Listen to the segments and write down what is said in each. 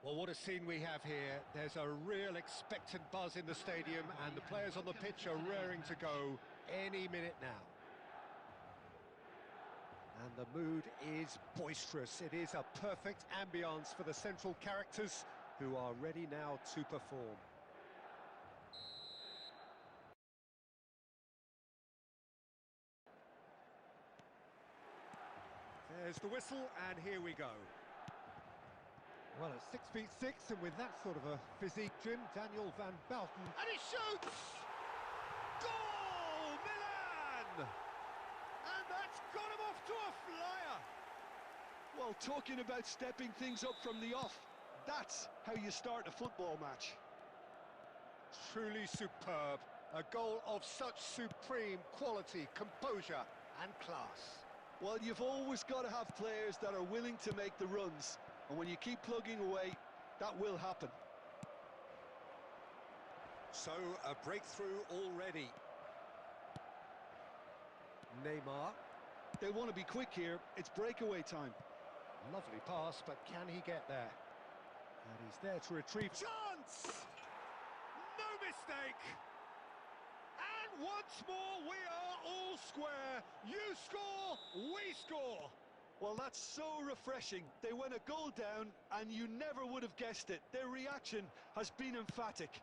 Well, what a scene we have here. There's a real expectant buzz in the stadium, and the players on the pitch are raring to go any minute now. And the mood is boisterous. It is a perfect ambience for the central characters who are ready now to perform. There's the whistle, and here we go. Well, at 6'6", and with that sort of a physique, Jim, Daniel Van Bouten. And he shoots! Goal! Milan! And that's got him off to a flyer! Well, talking about stepping things up from the off, that's how you start a football match. Truly superb. A goal of such supreme quality, composure and class. Well, you've always got to have players that are willing to make the runs. And when you keep plugging away, that will happen. So, a breakthrough already. Neymar. They want to be quick here. It's breakaway time. Lovely pass, but can he get there? And he's there to retrieve. Chance! No mistake! And once more, we are all square. You score, we score. Well, that's so refreshing. They went a goal down, and you never would have guessed it. Their reaction has been emphatic.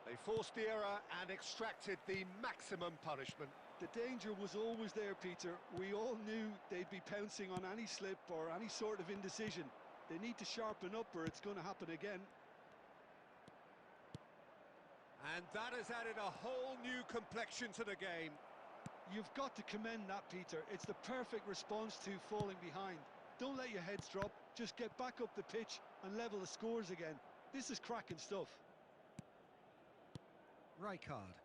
They forced the error and extracted the maximum punishment. The danger was always there, Peter. We all knew they'd be pouncing on any slip or any sort of indecision. They need to sharpen up or it's going to happen again. And that has added a whole new complexion to the game. You've got to commend that, Peter. It's the perfect response to falling behind. Don't let your heads drop. Just get back up the pitch and level the scores again. This is cracking stuff. Rijkaard.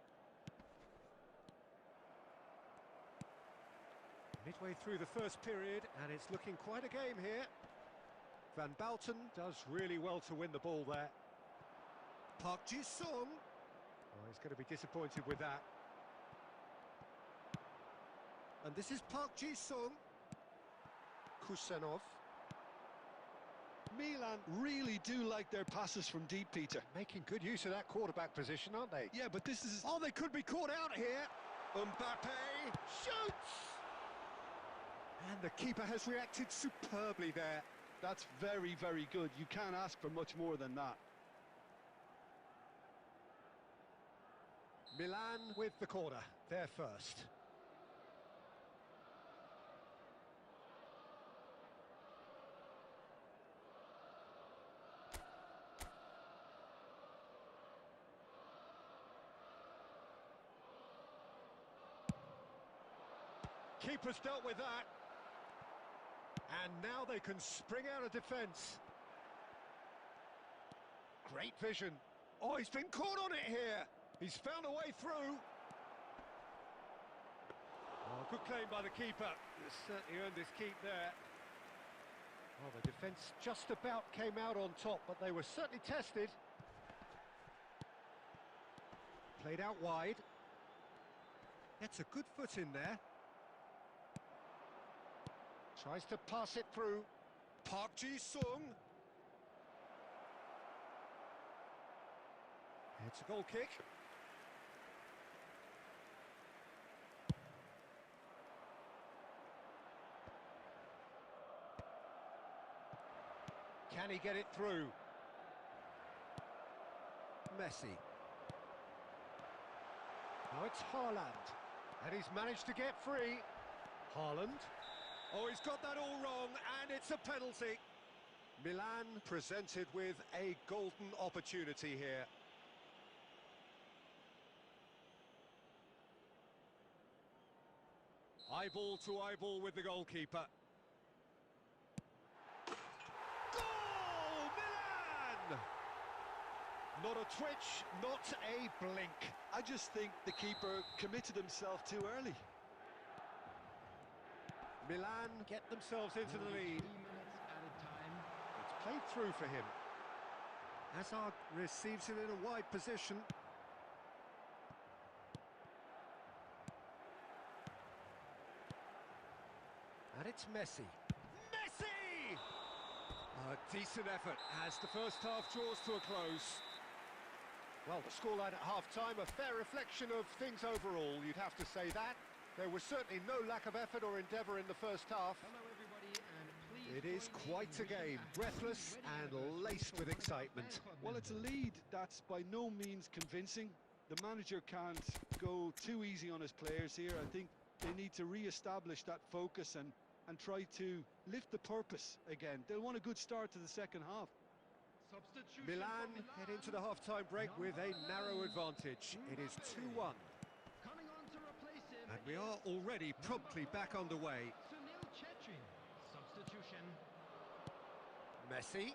Midway through the first period, and it's looking quite a game here. Van Bouten does really well to win the ball there. Park Ji-sung. Oh, he's going to be disappointed with that. And this is Park Ji-sung. Kusenov. Milan really do like their passes from deep, Peter. Making good use of that quarterback position, aren't they? Yeah, but this is... Oh, they could be caught out here. Mbappe shoots! And the keeper has reacted superbly there. That's very, very good. You can't ask for much more than that. Milan with the corner, they're first. Keeper's dealt with that. And now they can spring out of defence. Great vision. Oh, he's been caught on it here. He's found a way through. Oh, good claim by the keeper. He's certainly earned his keep there. Well, the defence just about came out on top, but they were certainly tested. Played out wide. Gets a good foot in there. Tries to pass it through. Park Ji-sung. It's a goal kick. Can he get it through? Messi. Now it's Haaland. And he's managed to get free. Haaland. Oh, he's got that all wrong, and it's a penalty. Milan presented with a golden opportunity here. Eyeball to eyeball with the goalkeeper. Goal! Milan! Not a twitch, not a blink. I just think the keeper committed himself too early. Milan get themselves into the lead. 3 minutes at a time. It's played through for him. Hazard receives it in a wide position. And it's Messi. Messi! A decent effort as the first half draws to a close. Well, the scoreline at half-time, a fair reflection of things overall, you'd have to say that. There was certainly no lack of effort or endeavour in the first half. Hello everybody, and please It is join me quite in a game, wishing breathless happy and wedding laced anniversary with for one of our excitement. fan club Well, it's a members. lead that's by no means convincing. The manager can't go too easy on his players here. I think they need to re-establish that focus and try to lift the purpose again. They'll want a good start to the second half. Substitution Milan for head into the half-time break with a narrow advantage. It is 2-1. Coming on to replace him And we is are already promptly number back 4, underway. Sunil Chetri. Substitution. Messi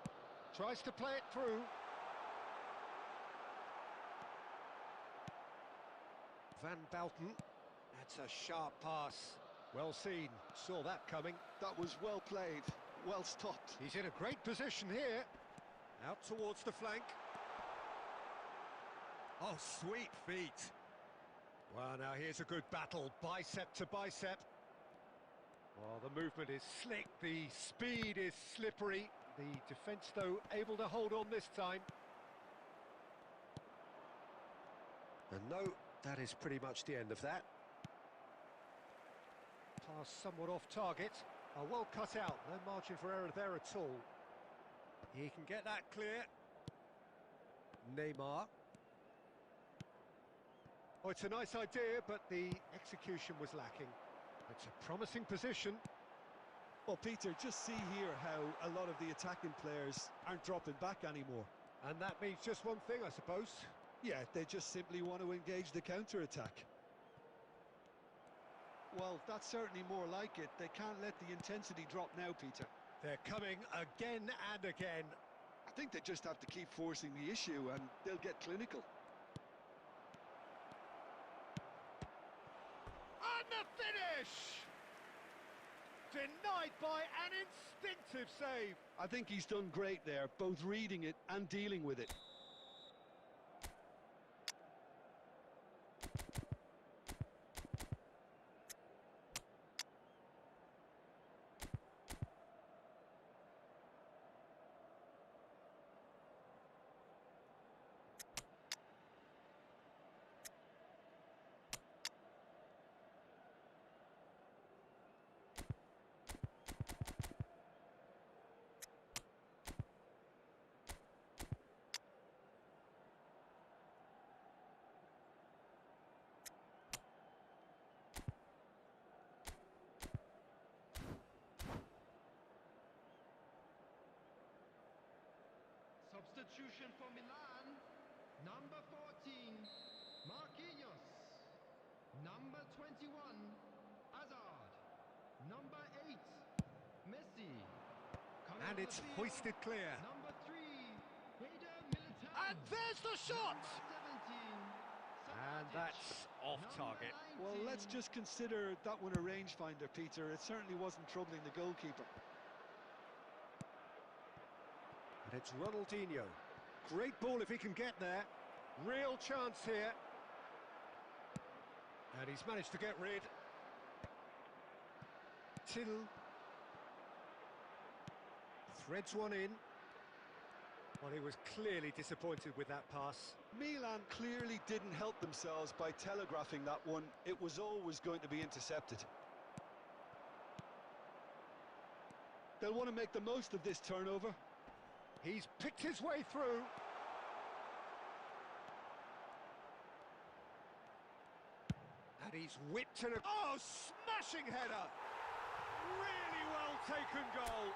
tries to play it through. Van Bouten, that's a sharp pass. Well seen, saw that coming. That was well played, well stopped. He's in a great position here. Out towards the flank. Oh, sweet feet. Well, now here's a good battle, bicep to bicep. Well, the movement is slick, the speed is slippery. The defence, though, able to hold on this time. And no, that is pretty much the end of that. Pass somewhat off target. Well cut out, no margin for error there at all. He can get that clear. Neymar. Oh, it's a nice idea, but the execution was lacking. It's a promising position. Well, Peter, just see here how a lot of the attacking players aren't dropping back anymore. And that means just one thing, I suppose. Yeah, they just simply want to engage the counter-attack. Well, that's certainly more like it. They can't let the intensity drop now, Peter. They're coming again and again. I think they just have to keep forcing the issue and they'll get clinical. And the finish! Denied by an instinctive save. I think he's done great there, both reading it and dealing with it. Substitution for Milan. Number 14, Marquinhos. Number 21, Hazard. Number 8, Messi. Coming And on it's the field, hoisted clear. Number 3, Eder Militao. And there's the shot! Number 17, And Savic. that's off Number target. 19, Well, let's just consider that one a rangefinder, Peter. It certainly wasn't troubling the goalkeeper. And it's Ronaldinho. Great ball if he can get there. Real chance here. And he's managed to get rid. Till threads one in. Well, he was clearly disappointed with that pass. Milan clearly didn't help themselves by telegraphing that one. It was always going to be intercepted. They'll want to make the most of this turnover. He's picked his way through. And he's whipped in a... Oh, smashing header! Really well taken goal.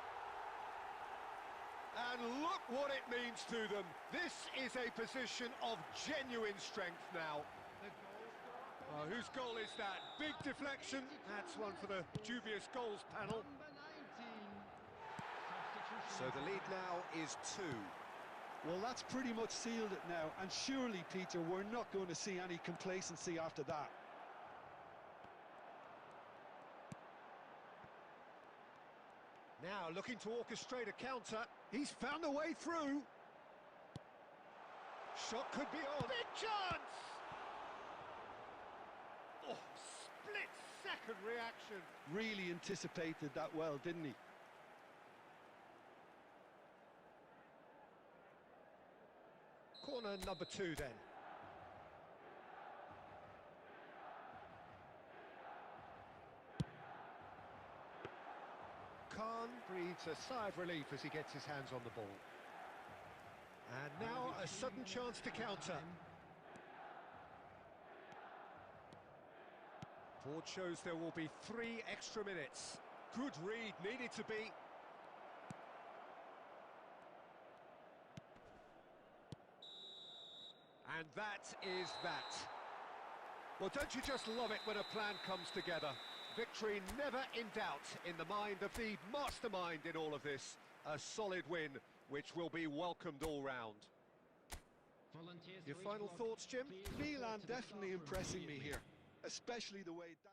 And look what it means to them. This is a position of genuine strength now. The goal scorer for Whose goal is that? Big deflection. That's one for the dubious goals panel. Number 19. So the lead now is 2. Well, that's pretty much sealed it now. And surely, Peter, we're not going to see any complacency after that. Now looking to orchestrate a counter. He's found a way through. Shot could be on. Big chance! Oh, split-second reaction. Really anticipated that well, didn't he? Corner number 2 then. Khan breathes a sigh of relief as he gets his hands on the ball. And now a sudden chance to counter. Ford shows there will be 3 extra minutes. Good read, needed to be. And that is that. Well, don't you just love it when a plan comes together? Victory never in doubt in the mind of the mastermind in all of this. A solid win, which will be welcomed all round. Your final thoughts, Jim? Milan definitely impressing me here, especially the way that...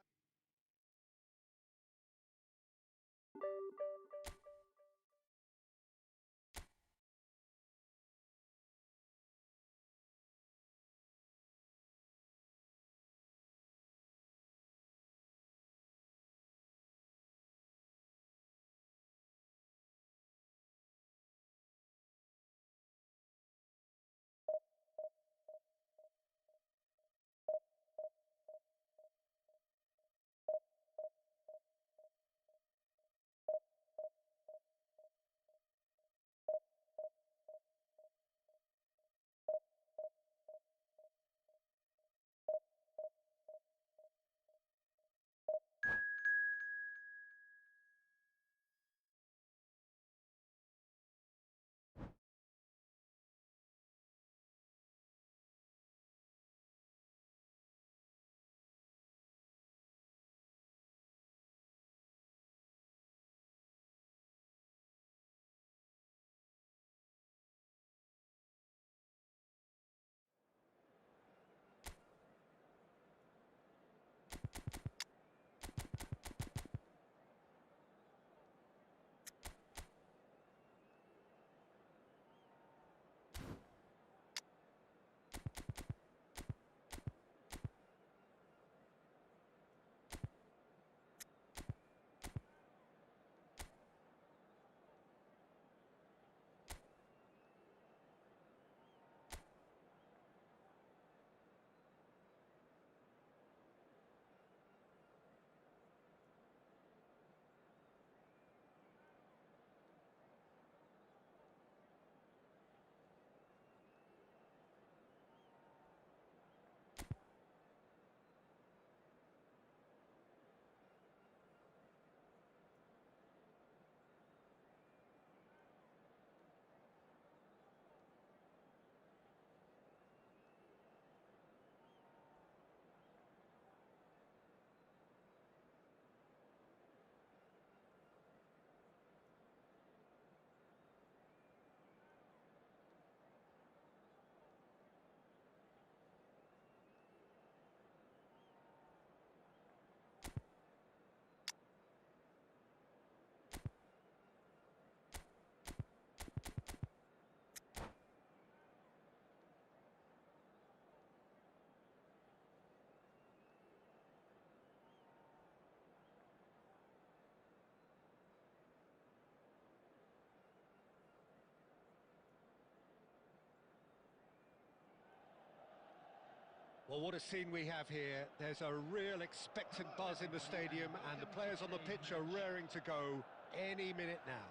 Well, what a scene we have here. There's a real expectant buzz in the stadium, and the players on the pitch are raring to go any minute now.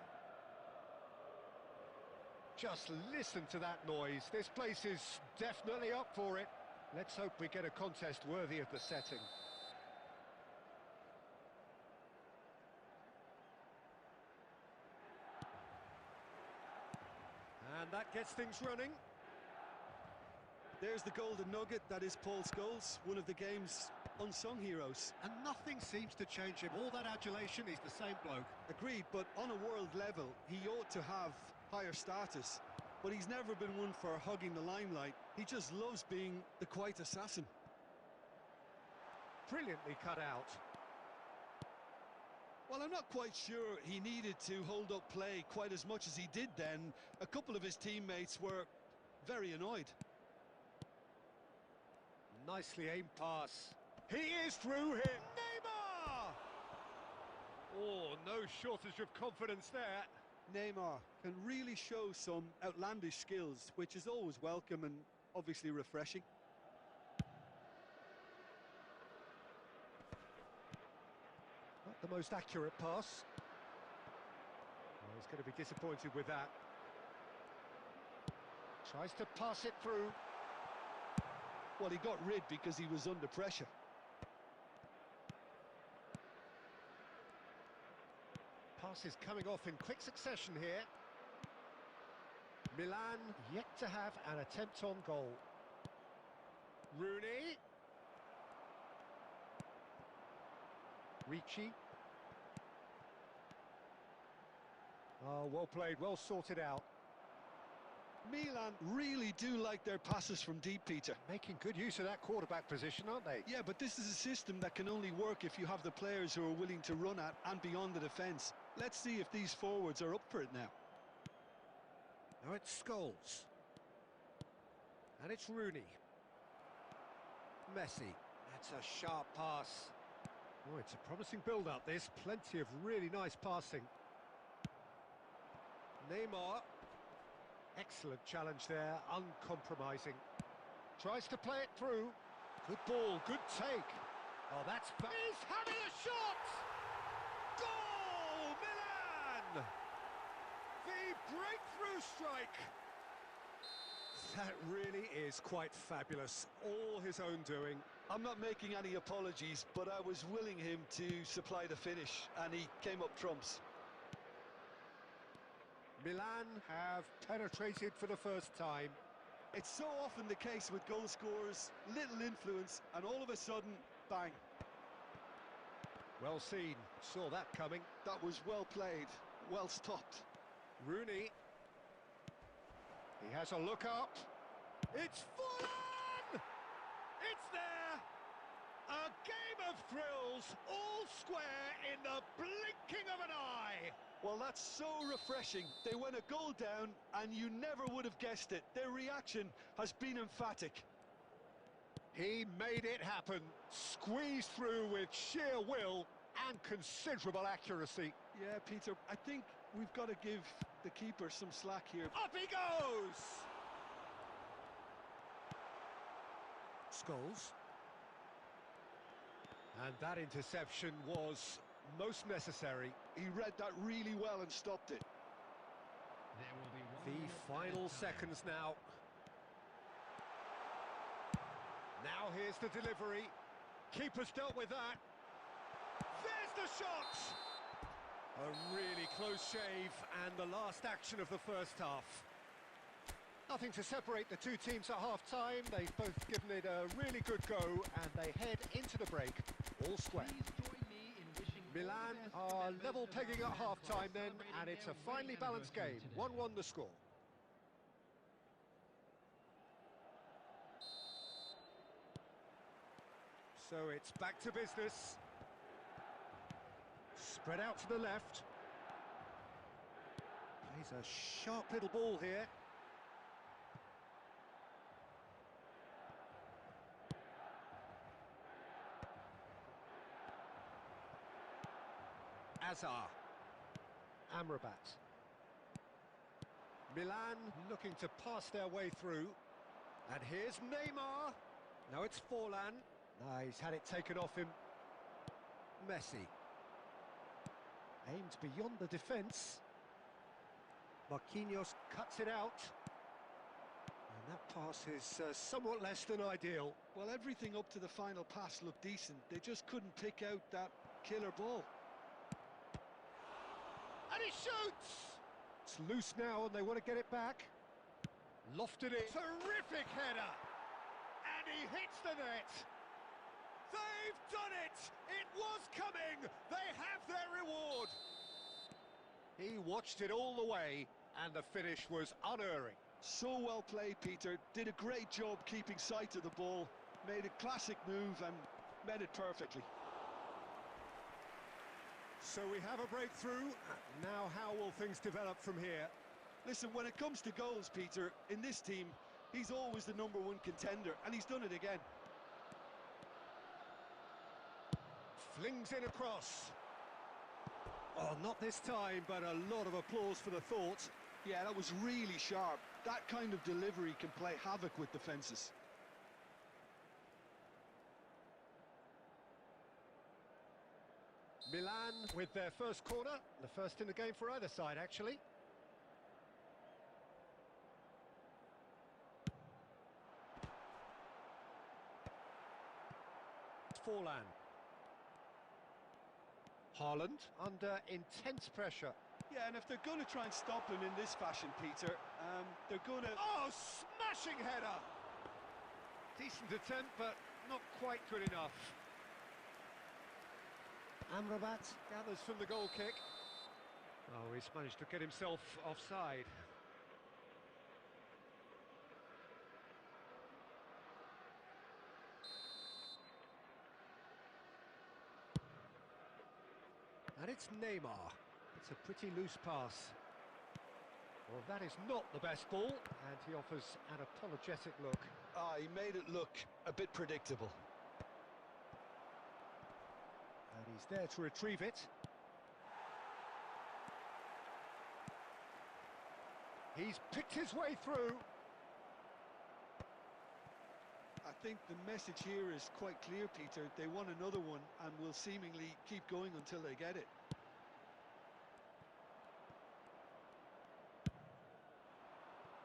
Just listen to that noise. This place is definitely up for it. Let's hope we get a contest worthy of the setting. And that gets things running. There's the golden nugget, that is Paul Scholes, one of the game's unsung heroes. And nothing seems to change him. All that adulation, he's the same bloke. Agreed, but on a world level, he ought to have higher status. But he's never been one for hugging the limelight. He just loves being the quiet assassin. Brilliantly cut out. Well, I'm not quite sure he needed to hold up play quite as much as he did then. A couple of his teammates were very annoyed. Nicely aimed pass. He is through here. Neymar! Oh, no shortage of confidence there. Neymar can really show some outlandish skills, which is always welcome and obviously refreshing. Not the most accurate pass. Oh, he's going to be disappointed with that. Tries to pass it through. Well, he got rid because he was under pressure. Passes coming off in quick succession here. Milan yet to have an attempt on goal. Rooney. Ricci. Oh, well played, well sorted out. Milan really do like their passes from deep, Peter. Making good use of that quarterback position, aren't they? Yeah, but this is a system that can only work if you have the players who are willing to run at and beyond the defence. Let's see if these forwards are up for it now. Now it's Scholes. And it's Rooney. Messi. That's a sharp pass. Oh, it's a promising build-up, this. Plenty of really nice passing. Neymar. Excellent challenge there, uncompromising. Tries to play it through. Good ball, good take. Oh, that's... He's having a shot! Goal, Milan! The breakthrough strike. That really is quite fabulous. All his own doing. I'm not making any apologies, but I was willing him to supply the finish, and he came up trumps. Milan have penetrated for the first time. It's so often the case with goal scorers, little influence, and all of a sudden, bang. Well seen, saw that coming. That was well played, well stopped. Rooney. He has a look up. It's Milan! It's there! A game of thrills, all square in the blinking of an eye. Well, that's so refreshing. They went a goal down, and you never would have guessed it. Their reaction has been emphatic. He made it happen, squeezed through with sheer will and considerable accuracy. Yeah, Peter, I think we've got to give the keeper some slack here. Up he goes! Scholes. And that interception was most necessary. He read that really well and stopped it. There will be one The minute final added time. seconds now. Now here's the delivery. Keeper's dealt with that. There's the shot! A really close shave and the last action of the first half. Nothing to separate the two teams at half-time. They've both given it a really good go and they head into the break all square. Please join me in wishing all the Milan best to are members level of pegging our at club half-time while then, celebrating and it's a their finely wedding balanced game. anniversary 1-1 today. the score. So it's back to business. Spread out to the left. Plays a sharp little ball here. Azar. Amrabat. Milan looking to pass their way through. And here's Neymar. Now it's Forlan. He's had it taken off him. Messi. Aimed beyond the defence. Marquinhos cuts it out. And that pass is somewhat less than ideal. Well, everything up to the final pass looked decent. They just couldn't pick out that killer ball. And he shoots! It's loose now and they want to get it back. Lofted it. Terrific header! And he hits the net. They've done it! It was coming! They have their reward! He watched it all the way and the finish was unerring. So well played, Peter. Did a great job keeping sight of the ball. Made a classic move and met it perfectly. So we have a breakthrough. Now how will things develop from here? Listen, when it comes to goals, Peter, in this team, he's always the #1 contender, and he's done it again. Flings in across. Oh, not this time, but a lot of applause for the thought. Yeah, that was really sharp. That kind of delivery can play havoc with defences. Milan with their first corner, the first in the game for either side, actually. Forlan. Haaland under intense pressure. Yeah, and if they're going to try and stop him in this fashion, Peter, they're going to... Oh, smashing header! Decent attempt, but not quite good enough. Amrabat gathers from the goal kick. Oh, he's managed to get himself offside. And it's Neymar. It's a pretty loose pass. Well, that is not the best ball, and he offers an apologetic look. Ah, he made it look a bit predictable. And he's there to retrieve it. He's picked his way through. I think the message here is quite clear, Peter. They want another one and will seemingly keep going until they get it.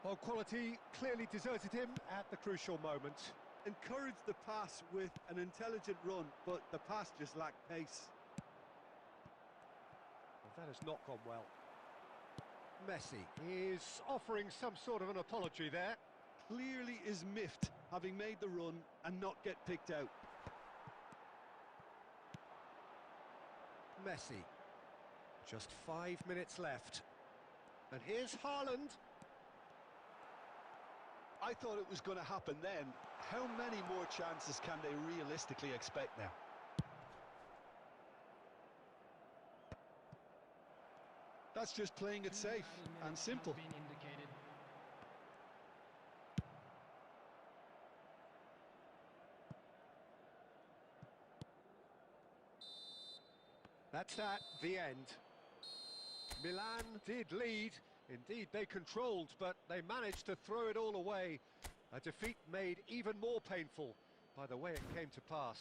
Well, quality clearly deserted him at the crucial moment. Encouraged the pass with an intelligent run, but the pass just lacked pace. Well, that has not gone well. Messi is offering some sort of an apology there. Clearly is miffed, having made the run and not get picked out. Messi. Just 5 minutes left. And here's Haaland. I thought it was going to happen then. How many more chances can they realistically expect now? That's just playing it safe and simple. That's at the end. Milan did lead. Indeed, they controlled, but they managed to throw it all away. A defeat made even more painful by the way it came to pass.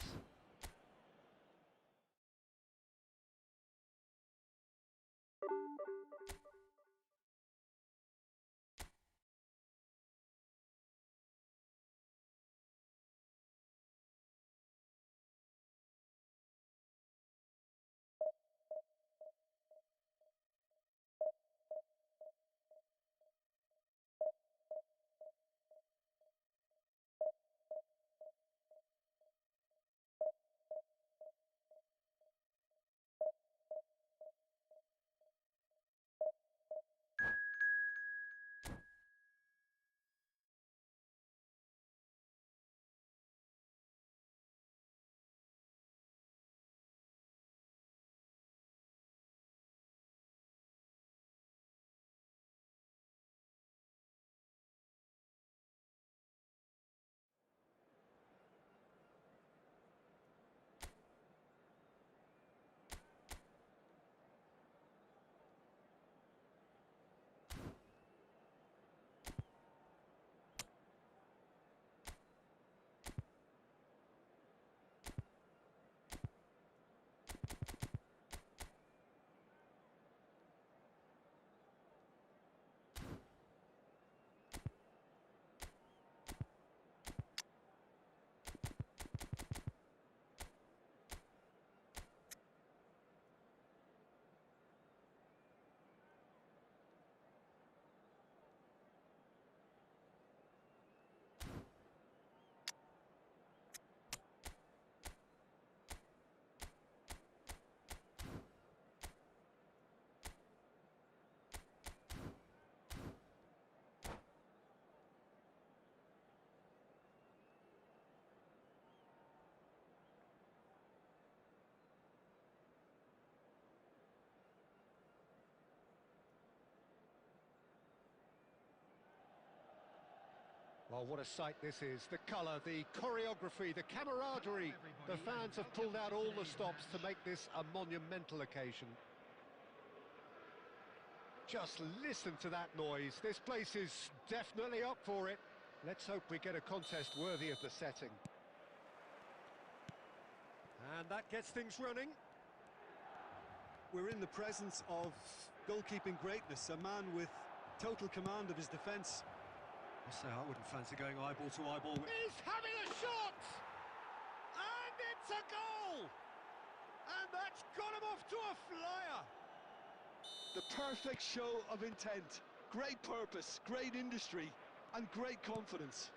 Well, what a sight this is. The colour, the choreography, the camaraderie. The fans have pulled out all the stops to make this a monumental occasion. Just listen to that noise. This place is definitely up for it. Let's hope we get a contest worthy of the setting. And that gets things running. We're in the presence of goalkeeping greatness, a man with total command of his defence. I say I wouldn't fancy going eyeball to eyeball with... He's having a shot! And it's a goal! And that's got him off to a flyer! The perfect show of intent, great purpose, great industry, and great confidence.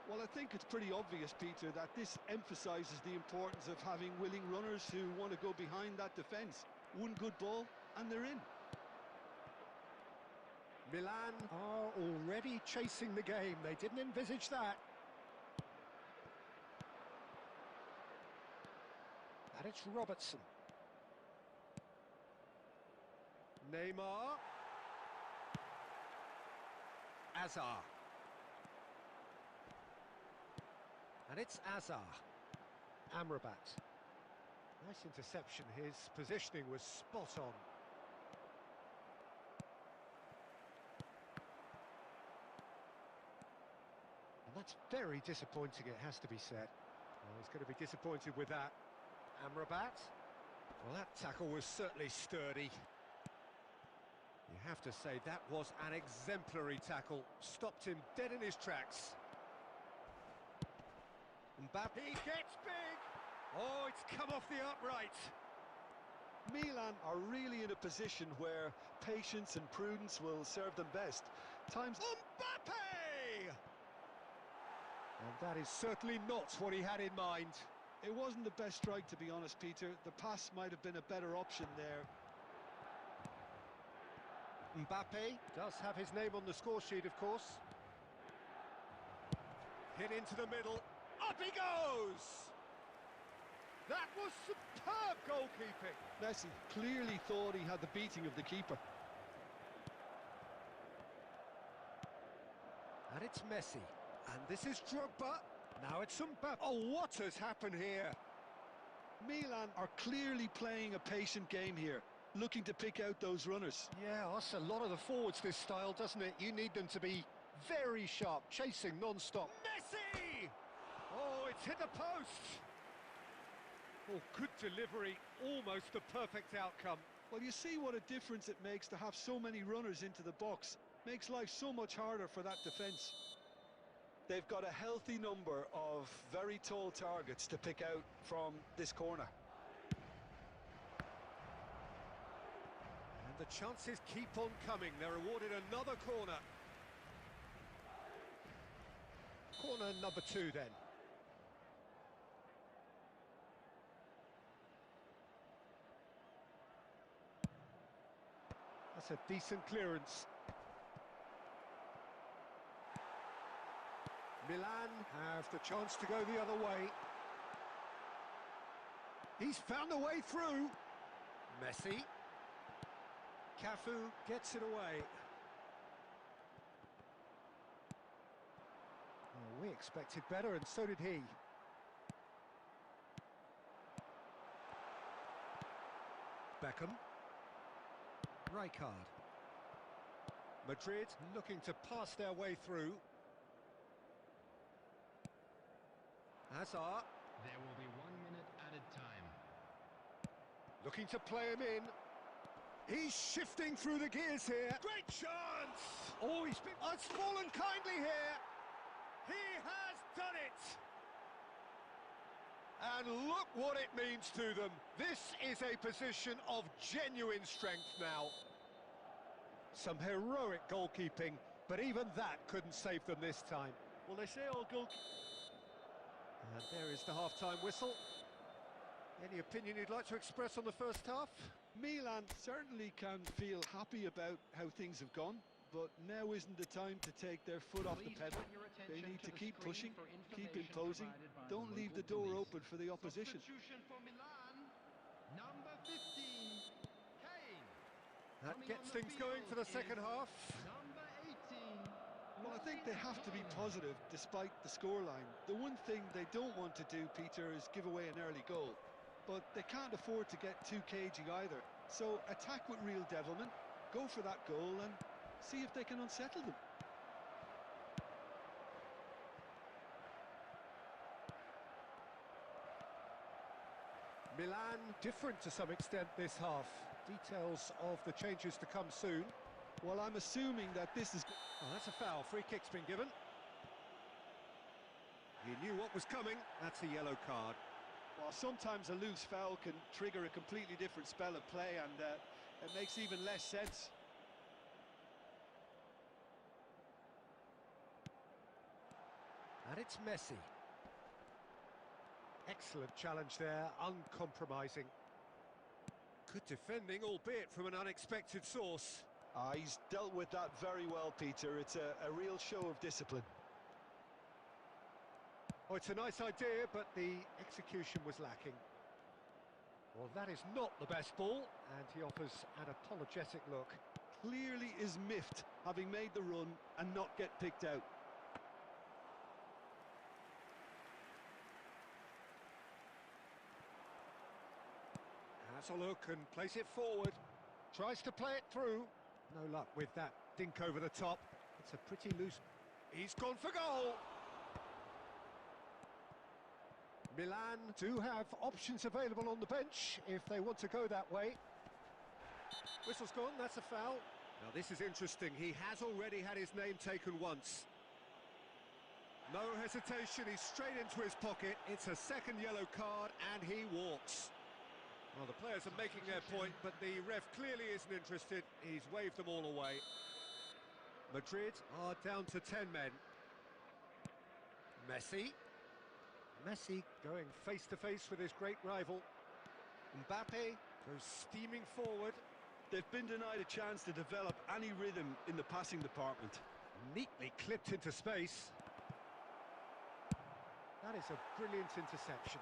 Well, I think it's pretty obvious, Peter, that this emphasises the importance of having willing runners who want to go behind that defence. One good ball, and they're in. Milan are already chasing the game. They didn't envisage that. And it's Robertson. Neymar. Azar. And it's Azar. Amrabat. Nice interception. His positioning was spot on. And that's very disappointing, it has to be said. Well, he's going to be disappointed with that. Amrabat. Well, that tackle was certainly sturdy. You have to say that was an exemplary tackle. Stopped him dead in his tracks. Mbappe, he gets big! Oh, it's come off the upright. Milan are really in a position where patience and prudence will serve them best. Mbappe! And that is certainly not what he had in mind. It wasn't the best strike, to be honest, Peter. The pass might have been a better option there. Mbappe does have his name on the score sheet, of course. Hit into the middle. Up he goes! That was superb goalkeeping. Messi clearly thought he had the beating of the keeper. And it's Messi. And this is Drogba. Now it's Mbappe. Oh, what has happened here? Milan are clearly playing a patient game here, looking to pick out those runners. Yeah, that's a lot of the forwards, this style, doesn't it? You need them to be very sharp, chasing non-stop. Messi! Oh, it's hit the post. Oh, good delivery, almost the perfect outcome. Well, you see what a difference it makes to have so many runners into the box. Makes life so much harder for that defence. They've got a healthy number of very tall targets to pick out from this corner. And the chances keep on coming. They're awarded another corner. Corner number 2 then. That's a decent clearance. Milan have the chance to go the other way. He's found a way through. Messi. Cafu gets it away. Oh, we expected better, and so did he. Beckham. Rijkaard. Madrid looking to pass their way through. Hazard. There will be 1 minute added time. Looking to play him in. He's shifting through the gears here. Great chance! Oh, it's fallen kindly here. He has done it! And look what it means to them. This is a position of genuine strength now. Some heroic goalkeeping, but even that couldn't save them this time. Well, they say all And there is the half-time whistle. Any opinion you'd like to express on the first half? Milan certainly can feel happy about how things have gone, but now isn't the time to take their foot off the Please pedal. turn your They attention need to the keep screen pushing, for keep information imposing. provided by Don't the leave the local door police. open for the opposition. Substitution for Milan, number 15, Kane. That Coming gets on the things going for the field second is half. Number 18. Well, I think they have to be positive despite the scoreline. The one thing they don't want to do, Peter, is give away an early goal. But they can't afford to get too cagey either. So attack with real devilment, go for that goal and see if they can unsettle them. Milan different to some extent this half. Details of the changes to come soon. Well, I'm assuming that this is... Oh, that's a foul. Free kick's been given. He knew what was coming. That's a yellow card. Well, sometimes a loose foul can trigger a completely different spell of play, and it makes even less sense. And it's Messi. Excellent challenge there, uncompromising. Good defending, albeit from an unexpected source. He's dealt with that very well, Peter. It's a real show of discipline. Oh, it's a nice idea, but the execution was lacking. Well, that is not the best ball, and he offers an apologetic look. Clearly is miffed, having made the run and not get picked out. Has a look and plays it forward. Tries to play it through. No luck with that dink over the top. It's a pretty loose... He's gone for goal! Milan do have options available on the bench if they want to go that way. Whistle's gone, that's a foul. Now this is interesting, he has already had his name taken once. No hesitation, he's straight into his pocket. It's a second yellow card and he walks. Well, the players are making their point, but the ref clearly isn't interested. He's waved them all away. Madrid are down to 10 men. Messi. Messi going face-to-face with his great rival. Mbappe goes steaming forward. They've been denied a chance to develop any rhythm in the passing department. Neatly clipped into space. That is a brilliant interception.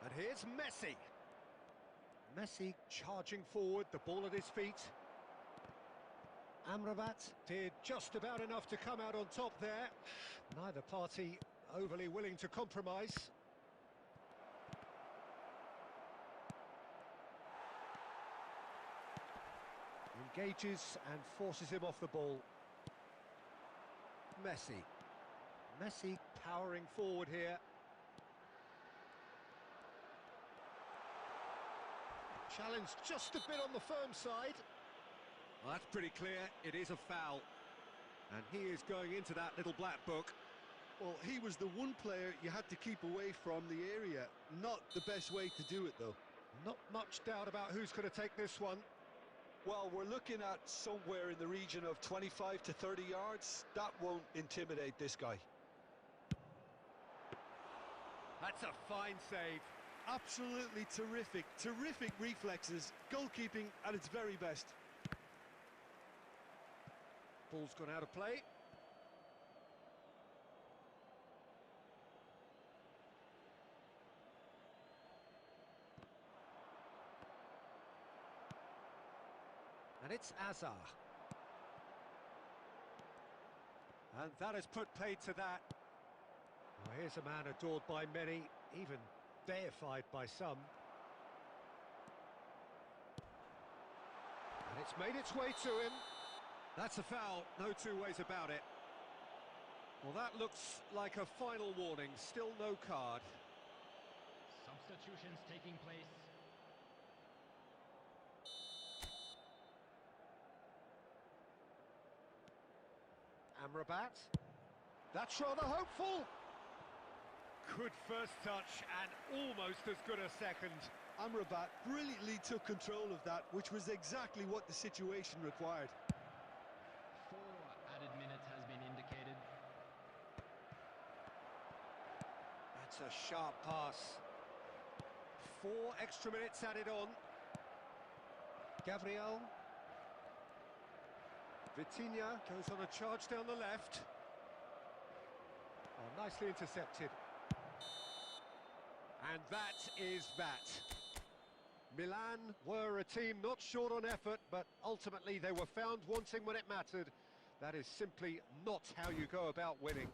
And here's Messi. Messi charging forward, the ball at his feet. Amrabat did just about enough to come out on top there. Neither party overly willing to compromise. Engages and forces him off the ball. Messi. Messi powering forward here. Challenge just a bit on the firm side. Well, that's pretty clear, it is a foul. And he is going into that little black book. Well, he was the one player you had to keep away from the area. Not the best way to do it, though. Not much doubt about who's going to take this one. Well, we're looking at somewhere in the region of 25 to 30 yards. That won't intimidate this guy. That's a fine save. Absolutely terrific, terrific reflexes. Goalkeeping at its very best. Ball's gone out of play. And it's Azar. And that has put paid to that. Well, here's a man adored by many, even deified by some. And it's made its way to him. That's a foul, no two ways about it. Well, that looks like a final warning, still no card. Substitutions taking place. Amrabat. That's rather hopeful. Good first touch and almost as good a second. Amrabat brilliantly took control of that, which was exactly what the situation required. 4 added minutes has been indicated. That's a sharp pass. 4 extra minutes added on. Gabriel. Vitinha goes on a charge down the left. Oh, nicely intercepted. And that is that. Milan were a team not short on effort, but ultimately they were found wanting when it mattered. That is simply not how you go about winning.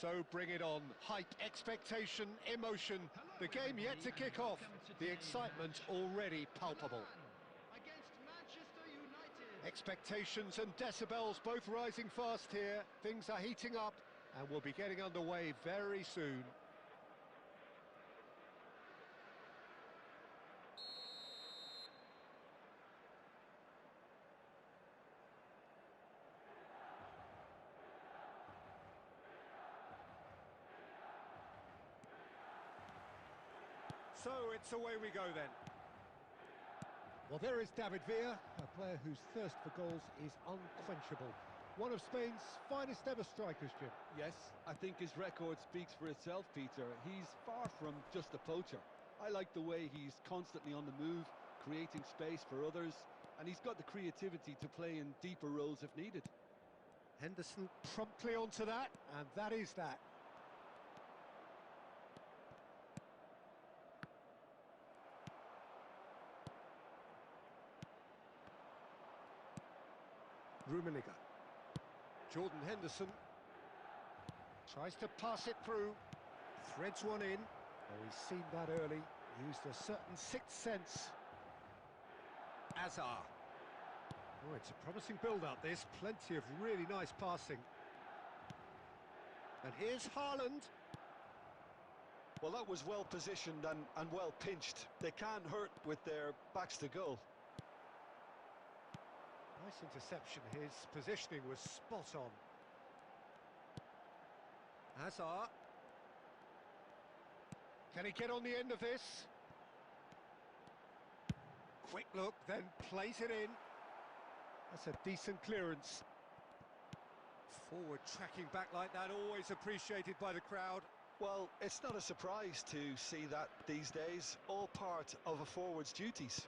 So bring it on. Hype, expectation, emotion. The game yet to kick off. The excitement already palpable. Milan against Manchester United. Expectations and decibels both rising fast here. Things are heating up and we'll be getting underway very soon. So it's away we go then. Well, there is David Villa, a player whose thirst for goals is unquenchable. One of Spain's finest ever strikers, Jim. Yes, I think his record speaks for itself, Peter. He's far from just a poacher. I like the way he's constantly on the move, creating space for others, and he's got the creativity to play in deeper roles if needed. Henderson promptly onto that, and that is that. Rummenigge. Jordan Henderson tries to pass it through, threads one in. Oh, he's seen that early, used a certain sixth sense. Azar. Oh, it's a promising build-up, this. Plenty of really nice passing. And here's Haaland. Well, that was well positioned and well pinched. They can't hurt with their backs to goal. Nice interception, his positioning was spot on. Hazard. Can he get on the end of this? Quick look, then plays it in. That's a decent clearance. Forward tracking back like that, always appreciated by the crowd. Well, it's not a surprise to see that these days, all part of a forward's duties.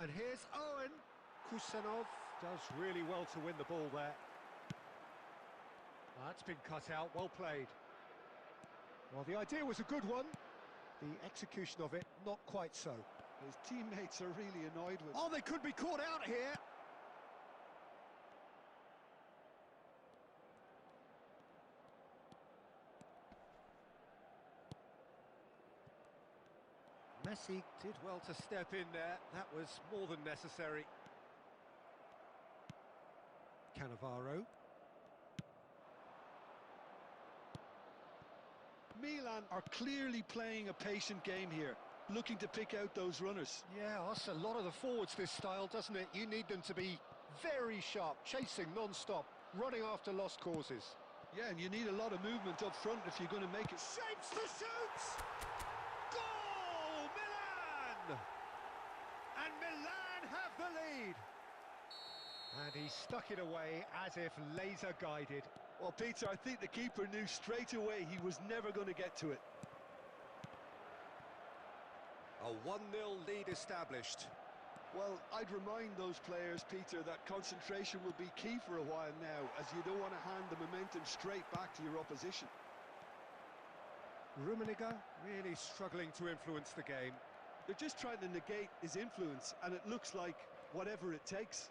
And here's Owen. Kusanov does really well to win the ball there. That's been cut out, well played. Well, the idea was a good one. The execution of it, not quite so. His teammates are really annoyed with him. Oh, they could be caught out here. Messi did well to step in there. That was more than necessary. Cannavaro. Milan are clearly playing a patient game here, looking to pick out those runners. Yeah, that's a lot of the forwards, this style, doesn't it? You need them to be very sharp, chasing non-stop, running after lost causes. Yeah, and you need a lot of movement up front if you're going to make it. Shapes the shoots! Goal! Milan! And Milan have the lead. And he stuck it away as if laser guided. Well, Peter, I think the keeper knew straight away he was never going to get to it. A 1-0 lead established. Well, I'd remind those players, Peter, that concentration will be key for a while now, as you don't want to hand the momentum straight back to your opposition. Rummenigge really struggling to influence the game. They're just trying to negate his influence, and it looks like whatever it takes.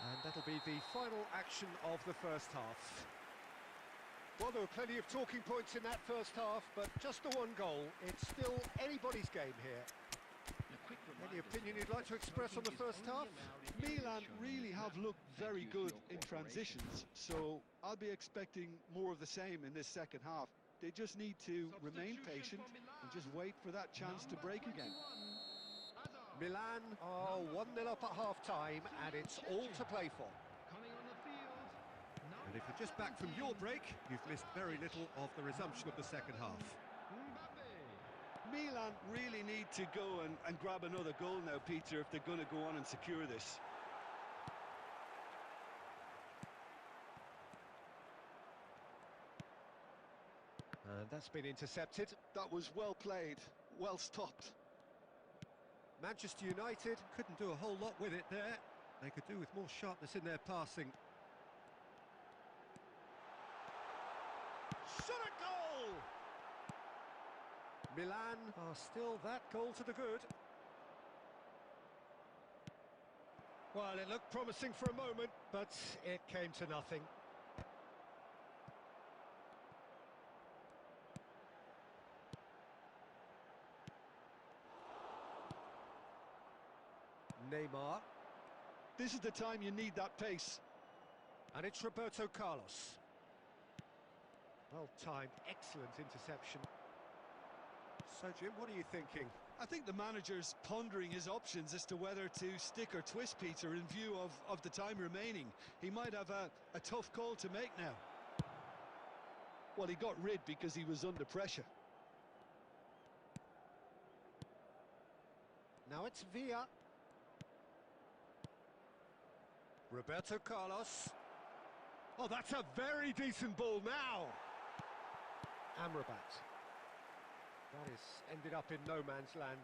And that'll be the final action of the first half. Well, there were plenty of talking points in that first half, but just the one goal. It's still anybody's game here. Any opinion you'd like to express on the first half? Milan really have looked very good in transitions, so I'll be expecting more of the same in this second half. They just need to remain patient and just wait for that chance to break again. Milan are 1-0 up at half-time, and it's all to play for. And if you're just back from your break, you've missed very little of the resumption of the second half. Milan really need to go and grab another goal now, Peter, if they're going to go on and secure this. And that's been intercepted. That was well played, well stopped. Manchester United couldn't do a whole lot with it there. They could do with more sharpness in their passing. Shot a goal! Milan are still that goal to the good. Well, it looked promising for a moment, but it came to nothing. Neymar. This is the time you need that pace. And it's Roberto Carlos. Well timed, excellent interception. So, Jim, what are you thinking? I think the manager's pondering his options as to whether to stick or twist Peter in view of the time remaining. He might have a tough call to make now. Well, he got rid because he was under pressure. Now it's Villa. Roberto Carlos. Oh, that's a very decent ball now. Amrabat. That is ended up in no man's land.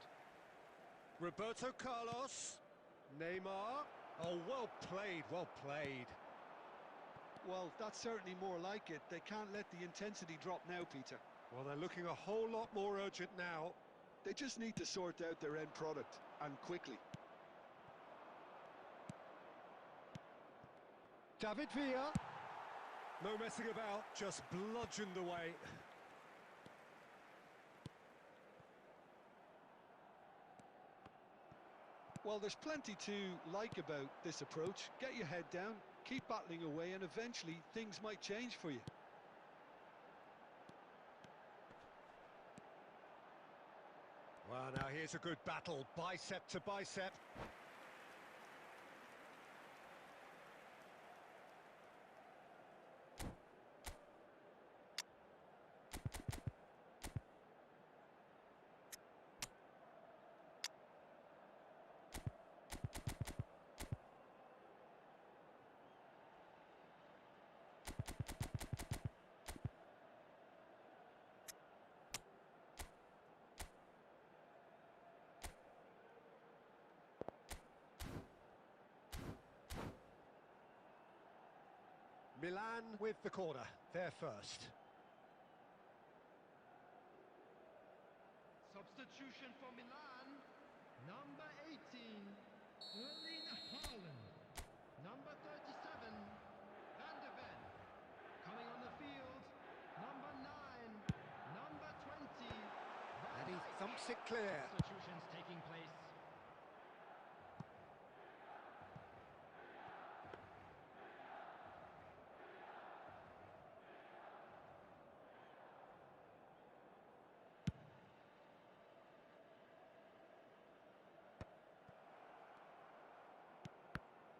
Roberto Carlos. Neymar. Oh, well played, well played. Well, that's certainly more like it. They can't let the intensity drop now, Peter. Well, they're looking a whole lot more urgent now. They just need to sort out their end product, and quickly. David Villa. No messing about, just bludgeoned away. Well, there's plenty to like about this approach. Get your head down, keep battling away, and eventually things might change for you. Well, now here's a good battle, bicep to bicep. Milan with the corner, they're first. Substitution for Milan, number 18, Erling Haaland. Number 37, Van de Ven. Coming on the field, number 9, number 20, And he Van Dijk. thumps it clear. Substitutions taking place.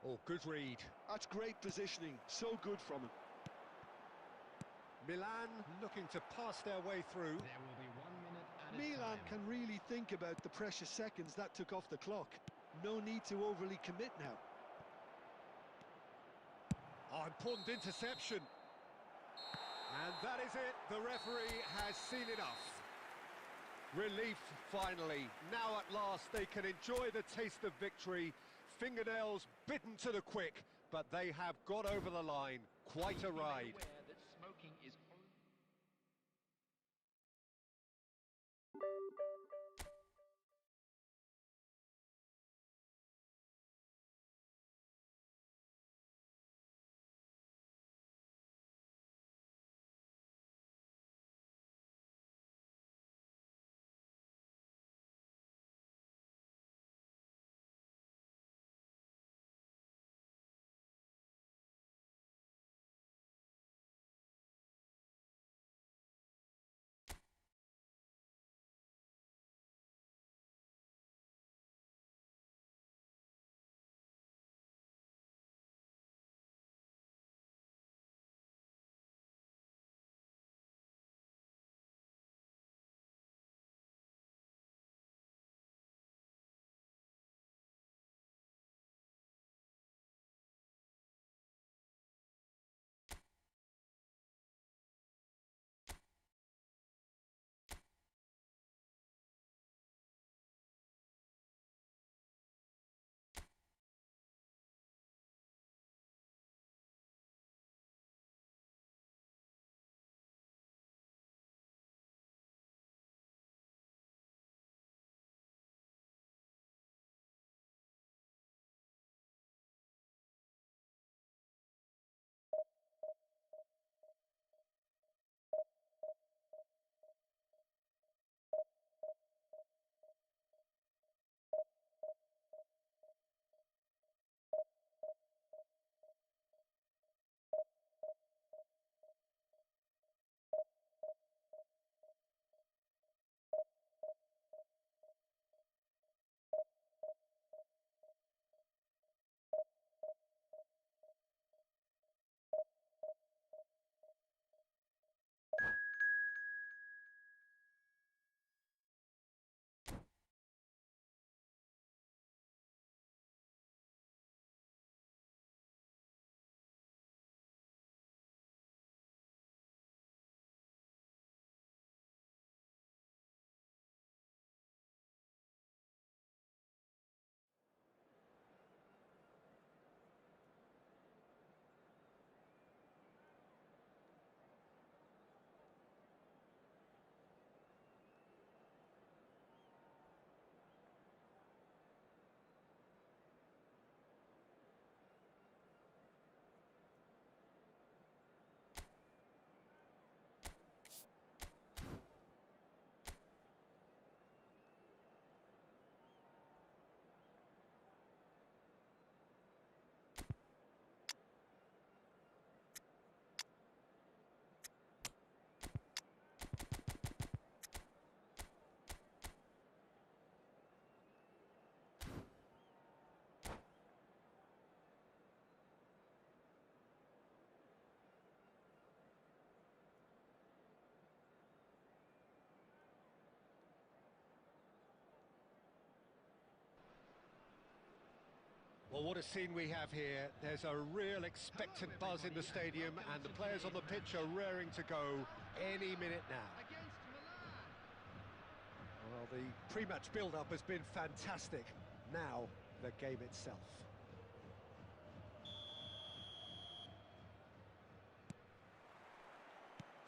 Oh, good read. That's great positioning, so good from him. Milan looking to pass their way through. There will be 1 minute added Milan time. can really think about the precious seconds that took off the clock. No need to overly commit now. Oh, important interception. And that is it. The referee has seen enough. Relief, finally. Now at last they can enjoy the taste of victory. Fingernails bitten to the quick, but they have got over the line. Quite a ride. That smoking is Well, what a scene we have here. There's a real expectant buzz in the stadium, and the players on the pitch are raring to go any minute now. Against Milan. Well, the pre-match build-up has been fantastic. Now, the game itself.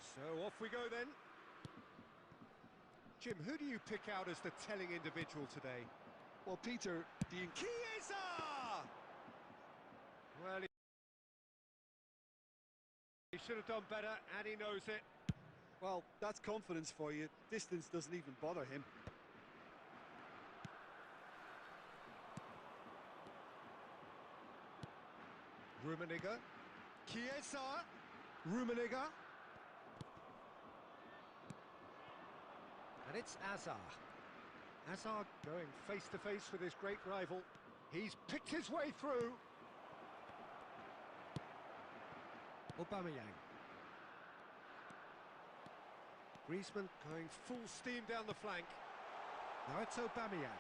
So off we go then. Jim, who do you pick out as the telling individual today? Well, Peter, Chiesa! Well, he should have done better, and he knows it. well, that's confidence for you. Distance doesn't even bother him. Rummenigge. Chiesa. Rummenigge. And it's Azar. Azar going face-to-face with his great rival. He's picked his way through. Aubameyang. Griezmann going full steam down the flank. Now it's Aubameyang.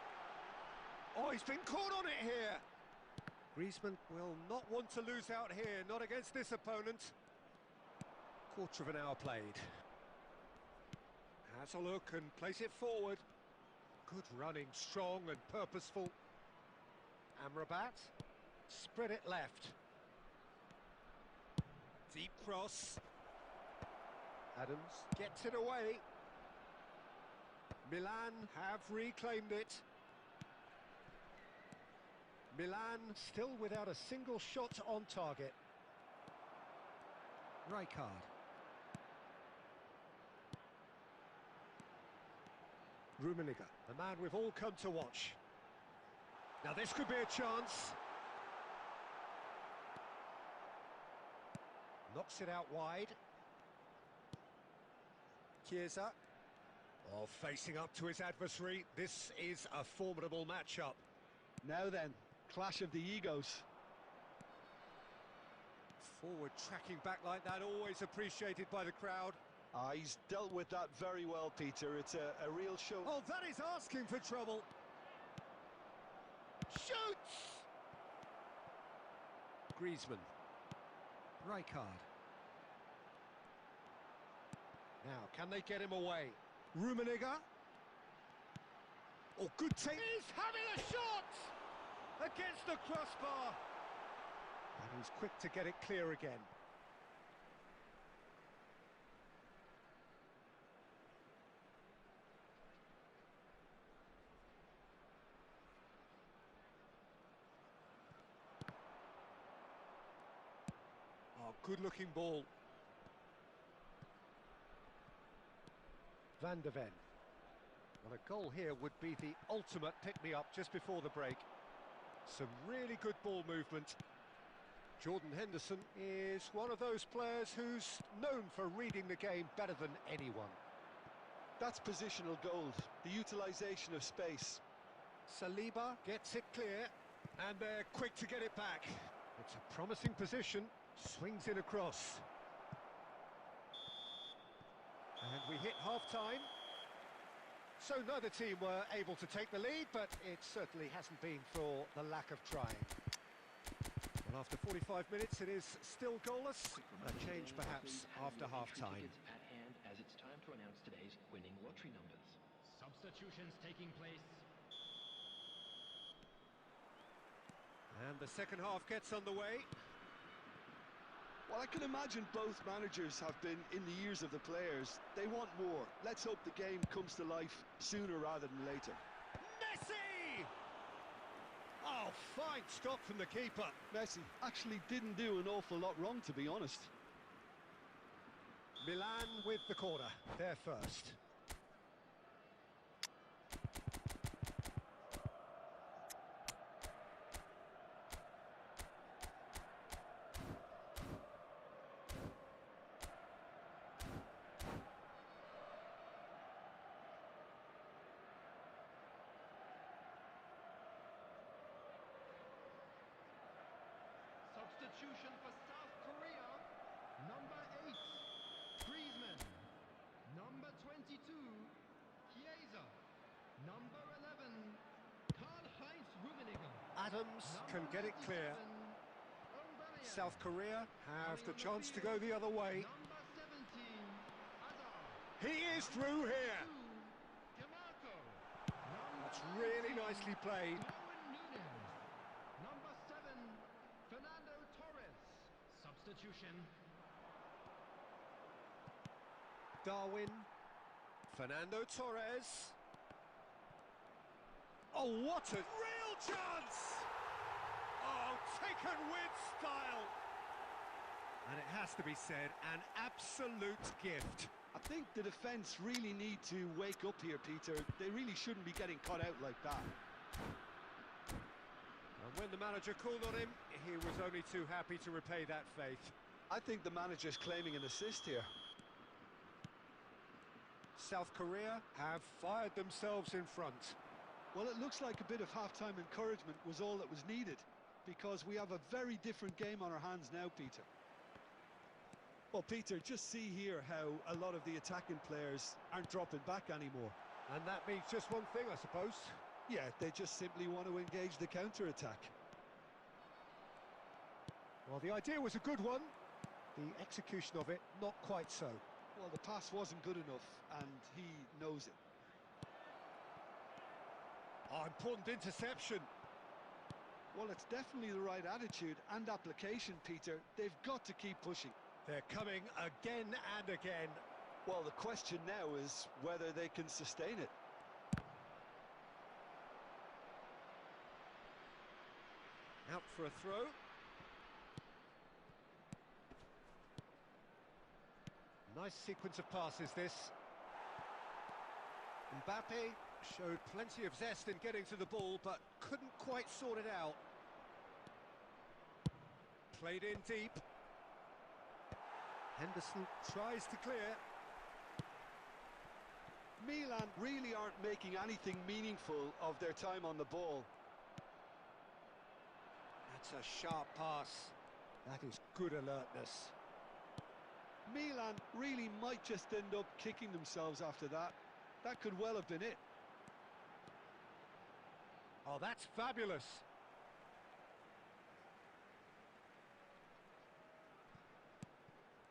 Oh, he's been caught on it here. Griezmann will not want to lose out here, not against this opponent. Quarter of an hour played. Has a look and plays it forward. Good running, strong and purposeful. Amrabat, spread it left. Deep cross. Adams gets it away. Milan have reclaimed it. Milan still without a single shot on target. Rijkaard. Rummenigge, the man we've all come to watch. Now this could be a chance. Knocks it out wide. Chiesa. Oh, facing up to his adversary. This is a formidable matchup. Now then, clash of the egos. Forward tracking back like that, always appreciated by the crowd. He's dealt with that very well, Peter. It's a real show. Oh, that is asking for trouble. Shoots! Griezmann. Rijkaard. Now, can they get him away? Rummenigge. Oh, good take. He's having a shot! Against the crossbar. And he's quick to get it clear again. Oh, good-looking ball. Van de Ven. Well, a goal here would be the ultimate pick-me-up just before the break. Some really good ball movement. Jordan Henderson is one of those players who's known for reading the game better than anyone. That's positional gold, the utilisation of space. Saliba gets it clear, and they're quick to get it back. It's a promising position, swings it across. And we hit half-time. So neither team were able to take the lead, but it certainly hasn't been for the lack of trying. Well, after 45 minutes, it is still goalless. A change perhaps after half-time. At hand as it's time to announce today's winning lottery numbers. Substitutions taking place. And the second half gets underway. Well, I can imagine both managers have been in the ears of the players. They want more. Let's hope the game comes to life sooner rather than later. Messi! Oh, fine stop from the keeper. Messi actually didn't do an awful lot wrong, to be honest. Milan with the corner. They're first. Substitution for South Korea. Number 8, Griezmann. Number 22, Chiesa. Number 11, Karl-Heinz Rummenigge. Adams can get it clear. South Korea have the chance to go the other way. He is through here. That's really nicely played. Number 7, Fernando Torres. Substitution. Darwin. Fernando Torres. Oh, what a real chance! Oh, taken with style. And it has to be said, an absolute gift. I think the defence really need to wake up here, Peter. They really shouldn't be getting caught out like that. And when the manager called on him, he was only too happy to repay that faith. I think the manager's claiming an assist here. South Korea have fired themselves in front. Well, it looks like a bit of half-time encouragement was all that was needed, because we have a very different game on our hands now, Peter. Well, Peter, just see here how a lot of the attacking players aren't dropping back anymore. And that means just one thing, I suppose. Yeah, they just simply want to engage the counter-attack. Well, the idea was a good one. The execution of it, not quite so. Well, the pass wasn't good enough, and he knows it. Oh, important interception. Well, it's definitely the right attitude and application, Peter. They've got to keep pushing. They're coming again and again. Well, the question now is whether they can sustain it. Out for a throw. Nice sequence of passes, this. Mbappe showed plenty of zest in getting to the ball, but couldn't quite sort it out. Played in deep. Henderson tries to clear. Milan really aren't making anything meaningful of their time on the ball. That's a sharp pass. That is good alertness. Milan really might just end up kicking themselves after that. That could well have been it. Oh, that's fabulous.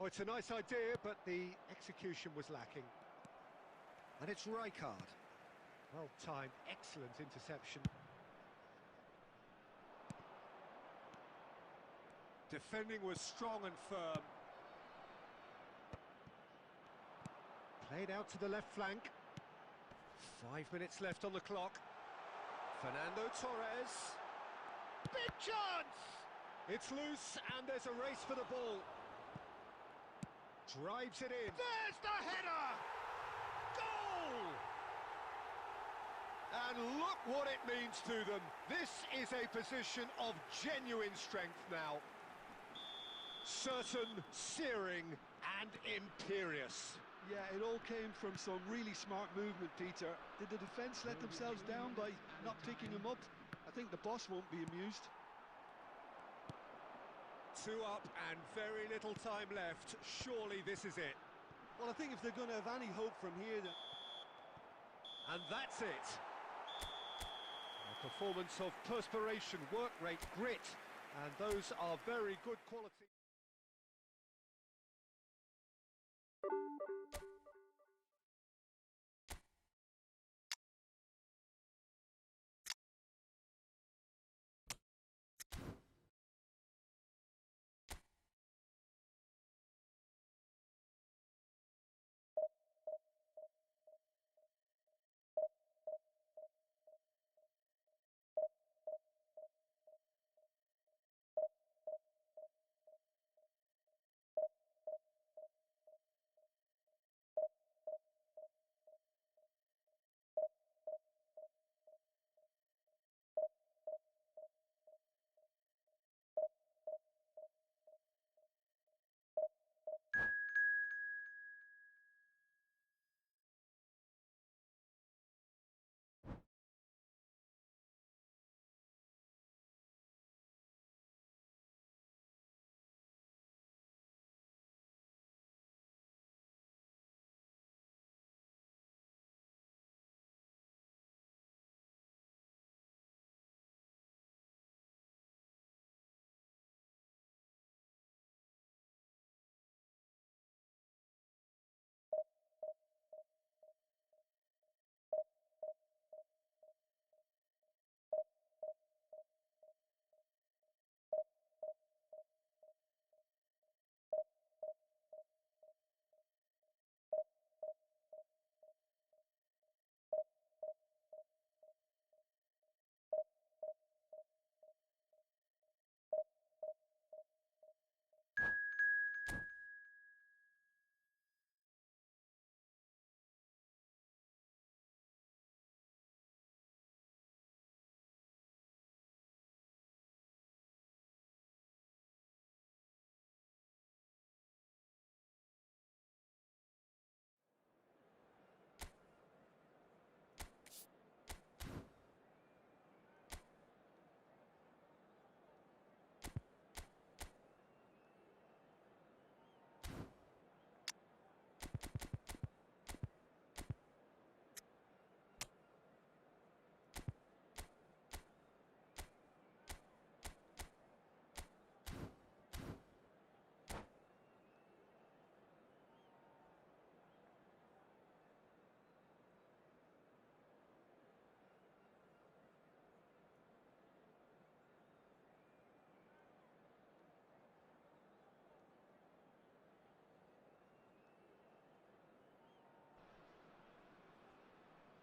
Oh, it's a nice idea, but the execution was lacking. And it's Rijkaard. Well timed, excellent interception. Defending was strong and firm. Played out to the left flank. 5 minutes left on the clock. Fernando Torres. Big chance! It's loose and there's a race for the ball. Drives it in. There's the header! Goal! And look what it means to them. This is a position of genuine strength now. Certain, searing and imperious. Yeah, it all came from some really smart movement, Peter. Did the defence let themselves down by not picking him up? I think the boss won't be amused. 2 up and very little time left. Surely this is it. Well, I think if they're going to have any hope from here, then... And that's it. A performance of perspiration, work rate, grit. And those are very good qualities.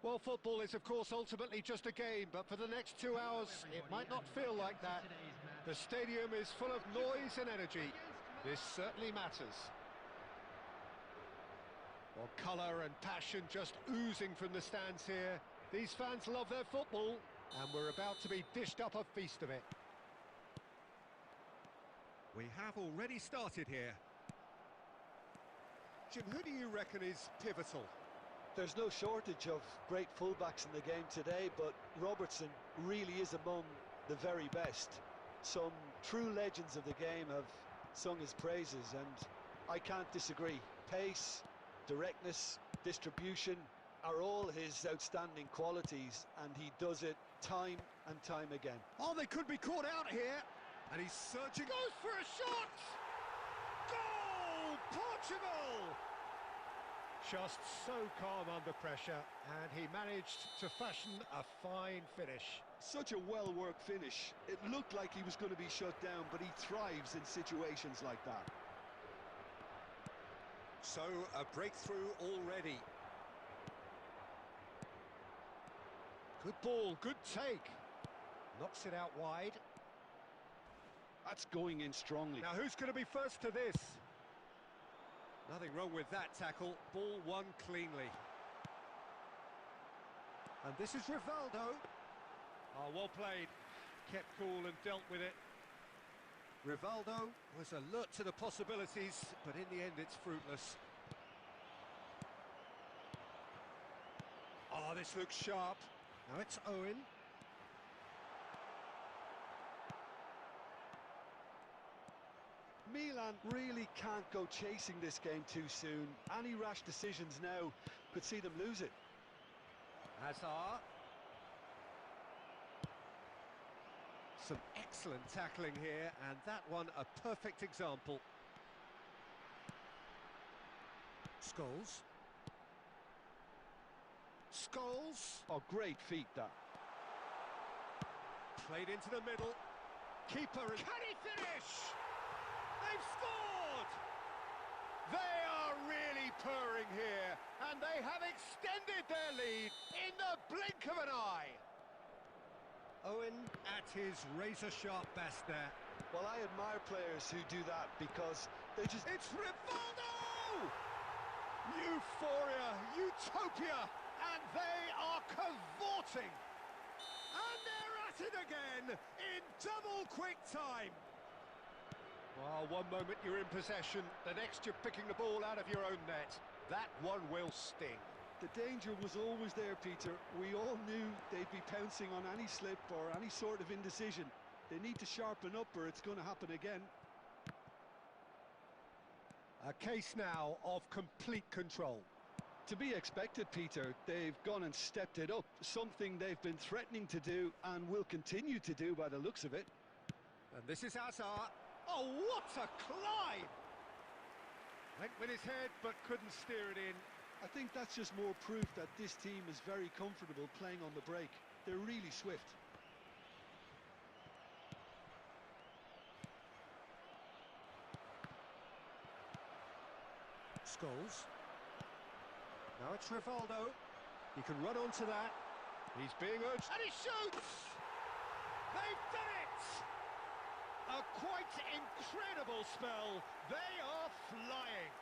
Well, football is, of course, ultimately just a game, but for the next 2 hours, it might not feel like that. The stadium is full of noise and energy. This certainly matters. Well, colour and passion just oozing from the stands here. These fans love their football, and we're about to be dished up a feast of it. We have already started here. Jim, who do you reckon is pivotal? There's no shortage of great fullbacks in the game today, but Robertson really is among the very best. Some true legends of the game have sung his praises, and I can't disagree. Pace, directness, distribution are all his outstanding qualities, and he does it time and time again. Oh, they could be caught out here. And he's searching. Goes for a shot! Goal! Portugal! Just so calm under pressure, and he managed to fashion a fine finish. Such a well-worked finish. It looked like he was going to be shut down, but he thrives in situations like that. So, a breakthrough already. Good ball, good take. Knocks it out wide. That's going in strongly. Now, who's going to be first to this? Nothing wrong with that tackle. Ball won cleanly. And this is Rivaldo. Oh, well played. Kept cool and dealt with it. Rivaldo was alert to the possibilities, but in the end it's fruitless. Oh, this looks sharp. Now it's Owen. Milan really can't go chasing this game too soon. Any rash decisions now could see them lose it. Hazard. Some excellent tackling here, and that one a perfect example. Scholes. Scholes. Oh, great feat that. Played into the middle. Keeper. Can he finish? They've scored! They are really purring here, and they have extended their lead in the blink of an eye. Owen at his razor-sharp best there. Well, I admire players who do that because they just... It's Rivaldo! Euphoria, utopia, and they are cavorting. And they're at it again in double quick time. Well, one moment you're in possession, the next you're picking the ball out of your own net. That one will sting. The danger was always there, Peter. We all knew they'd be pouncing on any slip or any sort of indecision. They need to sharpen up or it's going to happen again. A case now of complete control. To be expected, Peter. They've gone and stepped it up, something they've been threatening to do and will continue to do by the looks of it. And this is Hazard. Oh, what a climb! Went with his head, but couldn't steer it in. I think that's just more proof that this team is very comfortable playing on the break. They're really swift. Scholes. Now it's Rivaldo. He can run onto that. He's being urged. And he shoots! They've done it! A quite incredible spell. They are flying.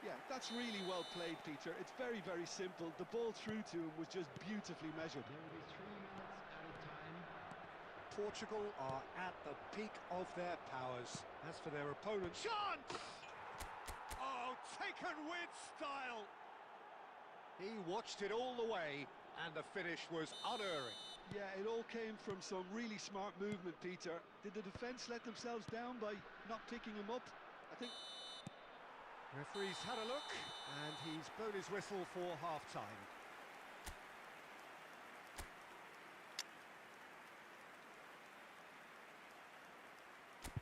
Yeah, that's really well played, Peter. It's very, very simple. The ball through to him was just beautifully measured. There will be 3 minutes added time. Portugal are at the peak of their powers. As for their opponent, chance! Oh, taken with style. He watched it all the way, and the finish was unerring. Yeah, it all came from some really smart movement, Peter. Did the defence let themselves down by not picking him up? I think... Referee's had a look, and he's blown his whistle for half-time.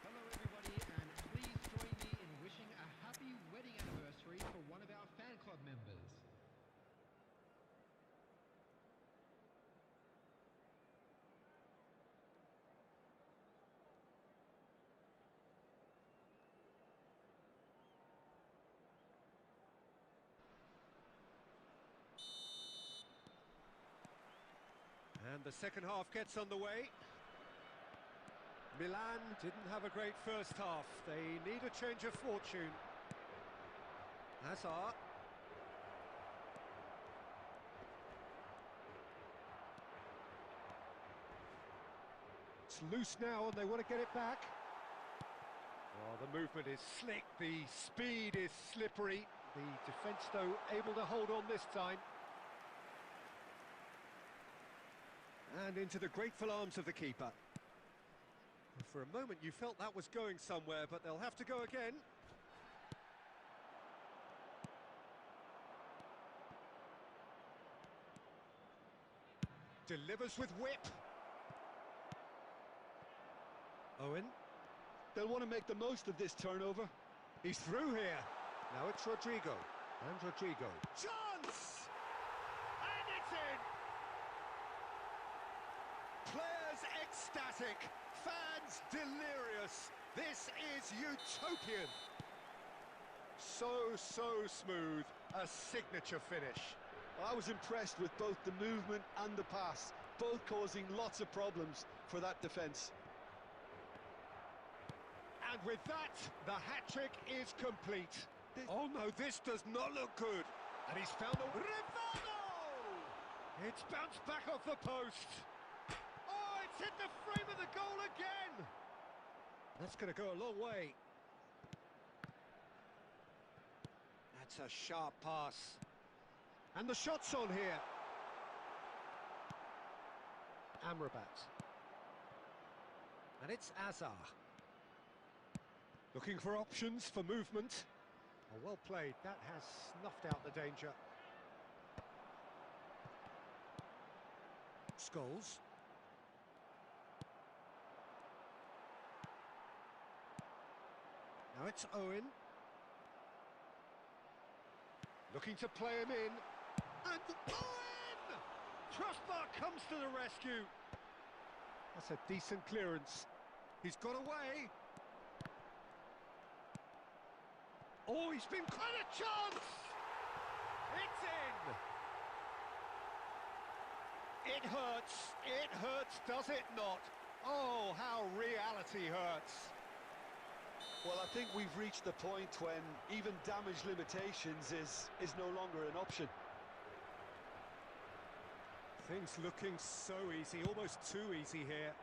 Hello everybody, and please join me in wishing a happy wedding anniversary for one of our fan club members. And the second half gets underway. Milan didn't have a great first half. They need a change of fortune. Hazard. It's loose now and they want to get it back. Oh, the movement is slick, the speed is slippery. The defence, though, able to hold on this time. And into the grateful arms of the keeper. For a moment you felt that was going somewhere, but they'll have to go again. Delivers with whip. Owen. They'll want to make the most of this turnover. He's through here. Now it's Rodrigo. And Rodrigo. Chance! And it's in! Players ecstatic. Fans delirious. This is utopian. So smooth. A signature finish. I was impressed with both the movement and the pass, both causing lots of problems for that defence. And with that, the hat-trick is complete. Oh no, this does not look good. And he's found a... Rivaldo! It's bounced back off the post. Oh, it's hit the frame of the goal again. That's going to go a long way. That's a sharp pass. And the shot's on here. Amrabat. And it's Azar. Looking for options for movement. Oh, well played. That has snuffed out the danger. Scholes. Now it's Owen. Looking to play him in. And Owen! Crossbar comes to the rescue. That's a decent clearance. He's got away. Oh, he's been quite a chance! It's in! It hurts, does it not? Oh, how reality hurts. Well, I think we've reached the point when even damage limitations is no longer an option. Things looking so easy, almost too easy here.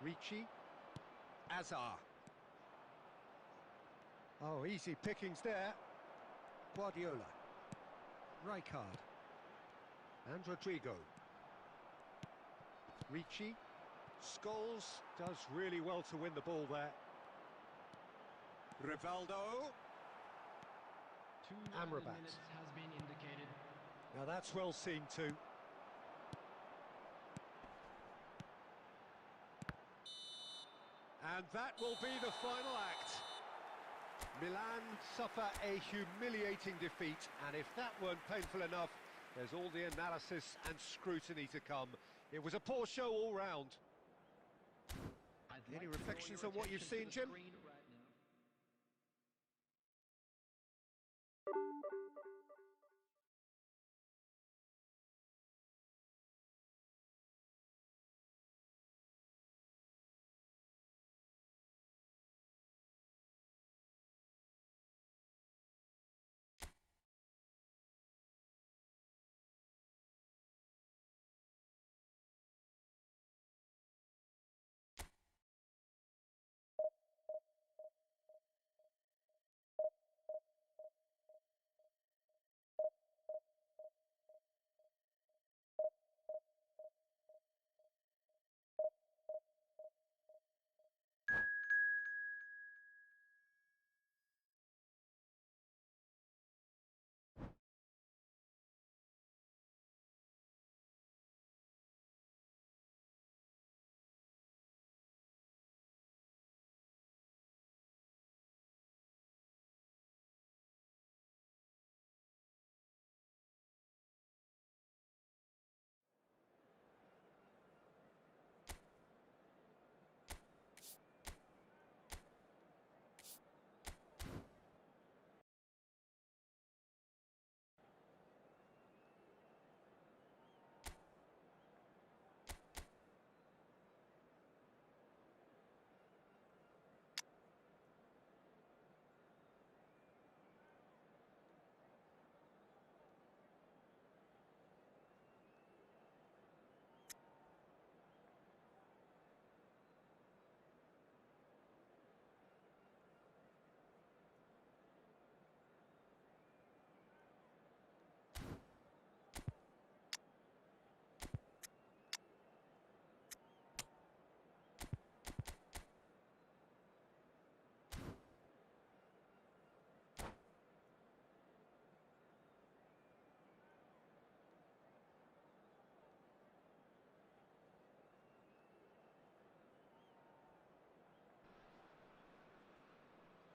Ricci. Azar. Oh, easy pickings there. Guardiola. Rijkaard. And Rodrigo. Ricci. Scholes does really well to win the ball there. Rivaldo. Amrabat. Minutes has been indicated. Now that's well seen too. And that will be the final act. Milan suffer a humiliating defeat, and if that weren't painful enough, there's all the analysis and scrutiny to come. It was a poor show all round. Any reflections on what you've seen, Jim?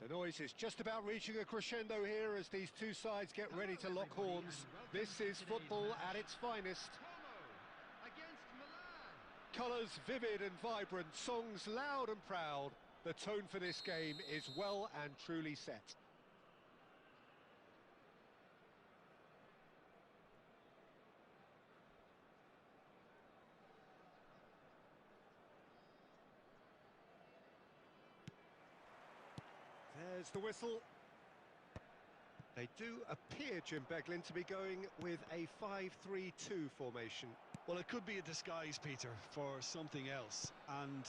The noise is just about reaching a crescendo here as these two sides get ready to lock horns. This is football at its finest. Como against Milan. Colours vivid and vibrant, songs loud and proud. The tone for this game is well and truly set. There's the whistle. They do appear, Jim Beglin, to be going with a 5-3-2 formation. Well, it could be a disguise, Peter, for something else. And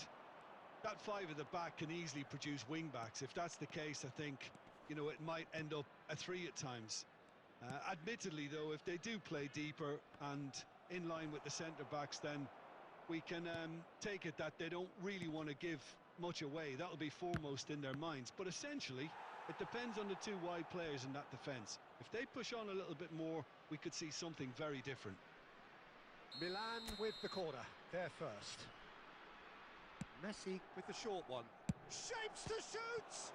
that five at the back can easily produce wing-backs. If that's the case, I think, you know, it might end up a three at times. Admittedly, though, if they do play deeper and in line with the centre-backs, then we can take it that they don't really want to give much away. That'll be foremost in their minds. But essentially, it depends on the two wide players in that defence. If they push on a little bit more, we could see something very different. Milan with the corner, there first. Messi with the short one. Shapes to shoot!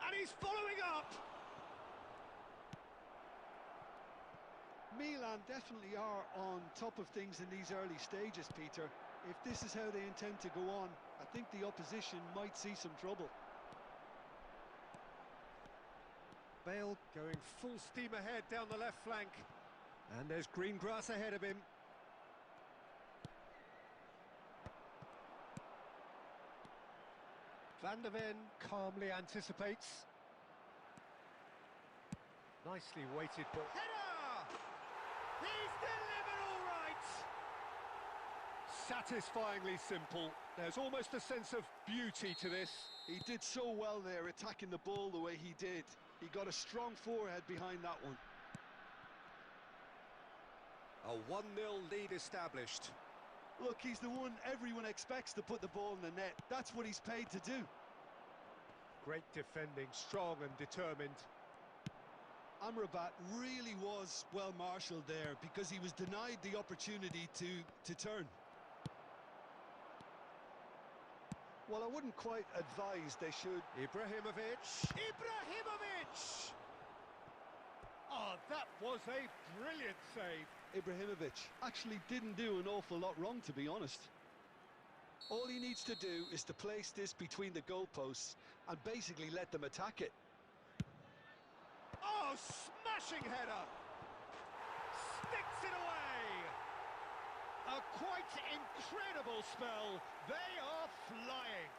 And he's following up! Milan definitely are on top of things in these early stages, Peter. If this is how they intend to go on, I think the opposition might see some trouble. Bale going full steam ahead down the left flank. And there's green grass ahead of him. Van der Ven calmly anticipates. Nicely weighted ball. Header! He's delivered all right! Satisfyingly simple. There's almost a sense of beauty to this. He did so well there, attacking the ball the way he did. He got a strong forehead behind that one. A 1-0 lead established. Look, he's the one everyone expects to put the ball in the net. That's what he's paid to do. Great defending, strong and determined. Amrabat really was well marshalled there because he was denied the opportunity to turn. Well, I wouldn't quite advise they should. Ibrahimovic! Ibrahimovic! Oh, that was a brilliant save. Ibrahimovic actually didn't do an awful lot wrong, to be honest. All he needs to do is to place this between the goalposts and basically let them attack it. Oh, smashing header! Sticks it away! A quite incredible spell. They are flying.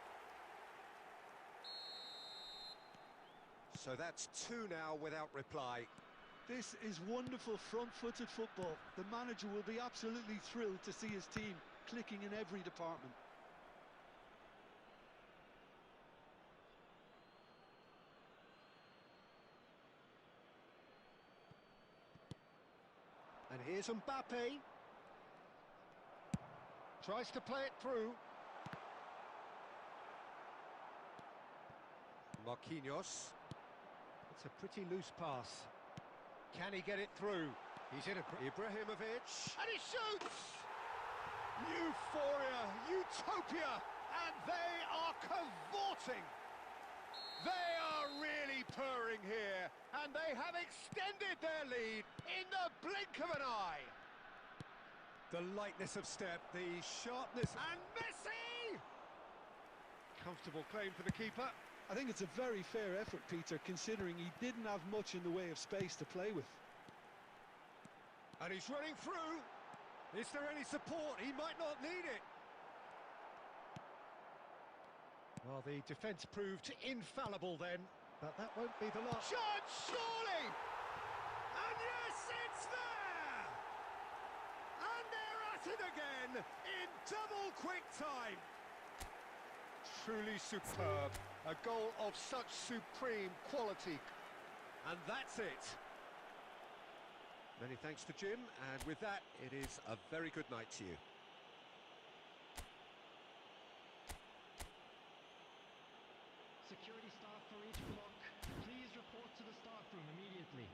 So that's two now without reply. This is wonderful front-footed football. The manager will be absolutely thrilled to see his team clicking in every department. And here's Mbappe. Tries to play it through. Marquinhos. It's a pretty loose pass. Can he get it through? He's in a... Ibrahimovic. And he shoots! Euphoria, utopia, and they are cavorting. They are really purring here, and they have extended their lead in the blink of an eye. The lightness of step, the sharpness, and Messi! Comfortable claim for the keeper. I think it's a very fair effort, Peter, considering he didn't have much in the way of space to play with. And he's running through. Is there any support? He might not need it. Well, the defence proved infallible then, but that won't be the last. Chance, surely! And yes, it's there! And they're at it again in double quick time. Truly superb. A goal of such supreme quality. And that's it. Many thanks to Jim, and with that, it is a very good night to you. Security staff for each block, please report to the staff room immediately.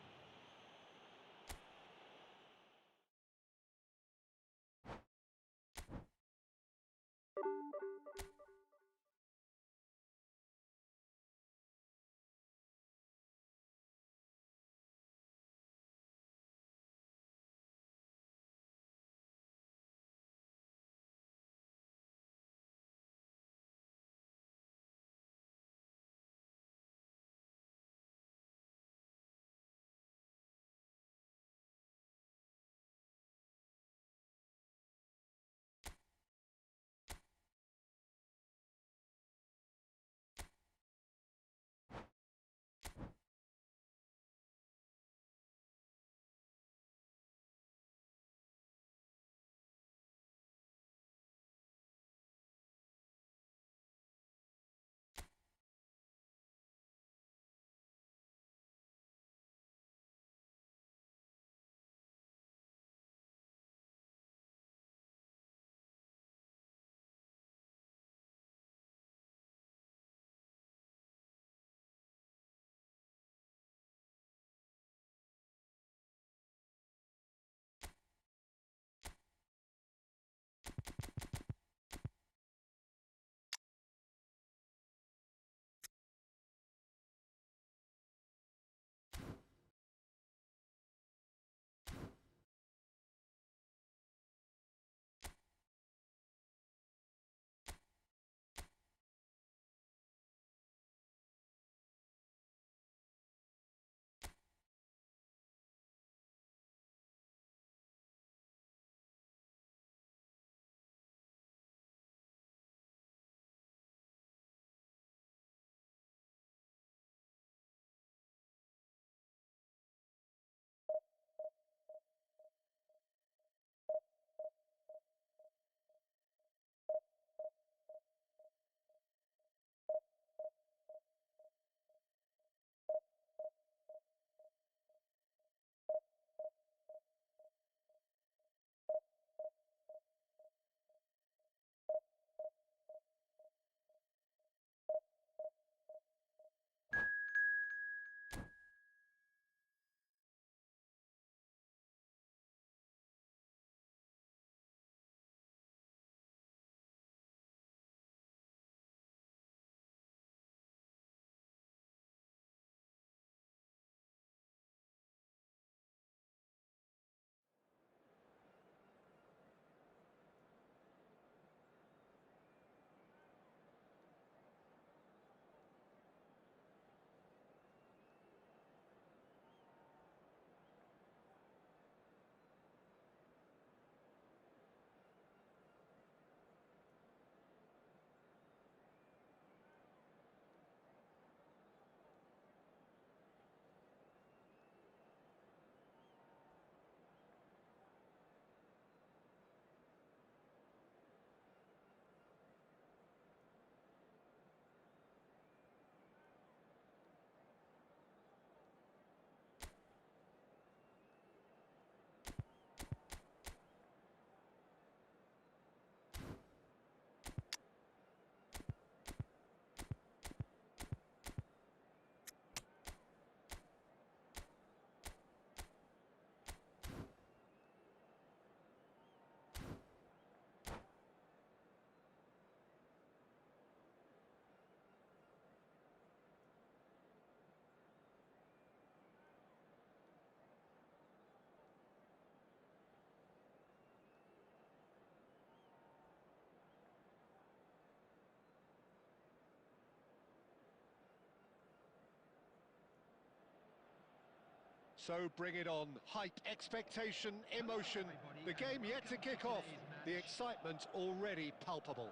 So bring it on. Hype, expectation, emotion. The game yet to kick off. The excitement already palpable.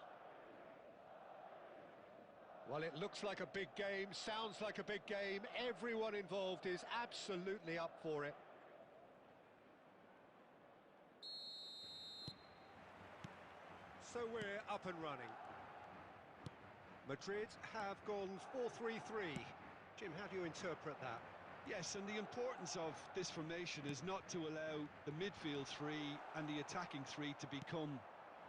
Well, it looks like a big game, sounds like a big game. Everyone involved is absolutely up for it. So we're up and running. Madrid have gone 4-3-3. Jim, how do you interpret that? Yes, and the importance of this formation is not to allow the midfield three and the attacking three to become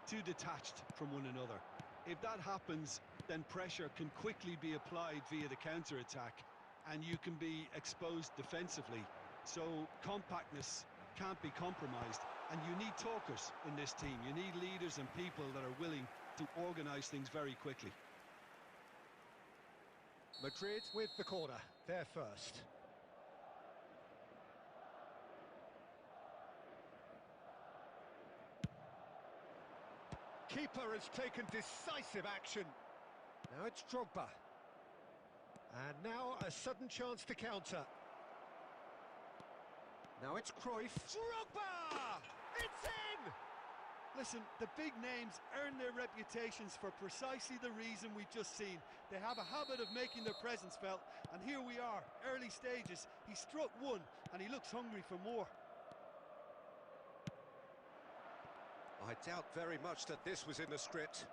too detached from one another. If that happens, then pressure can quickly be applied via the counter-attack, and you can be exposed defensively. So compactness can't be compromised, and you need talkers in this team. You need leaders and people that are willing to organise things very quickly. Madrid with the corner, they're first. Keeper has taken decisive action. Now it's Drogba. And now a sudden chance to counter. Now it's Cruyff. Drogba! It's in! Listen, the big names earn their reputations for precisely the reason we've just seen. They have a habit of making their presence felt, and here we are, early stages. He struck one, and he looks hungry for more. I doubt very much that this was in the script.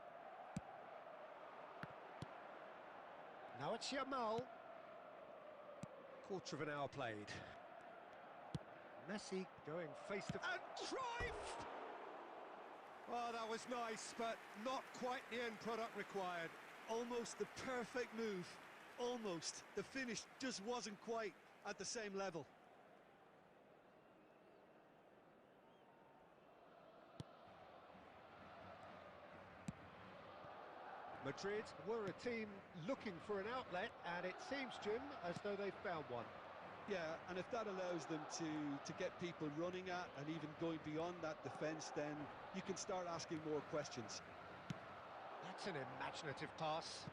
Now it's Yamal. Quarter of an hour played. Messi going face to... And Cruyff! Oh, that was nice, but not quite the end product required. Almost the perfect move. Almost. The finish just wasn't quite at the same level. Madrid were a team looking for an outlet, and it seems, Jim, as though they've found one. Yeah, and if that allows them to get people running at and even going beyond that defence, then you can start asking more questions. That's an imaginative pass.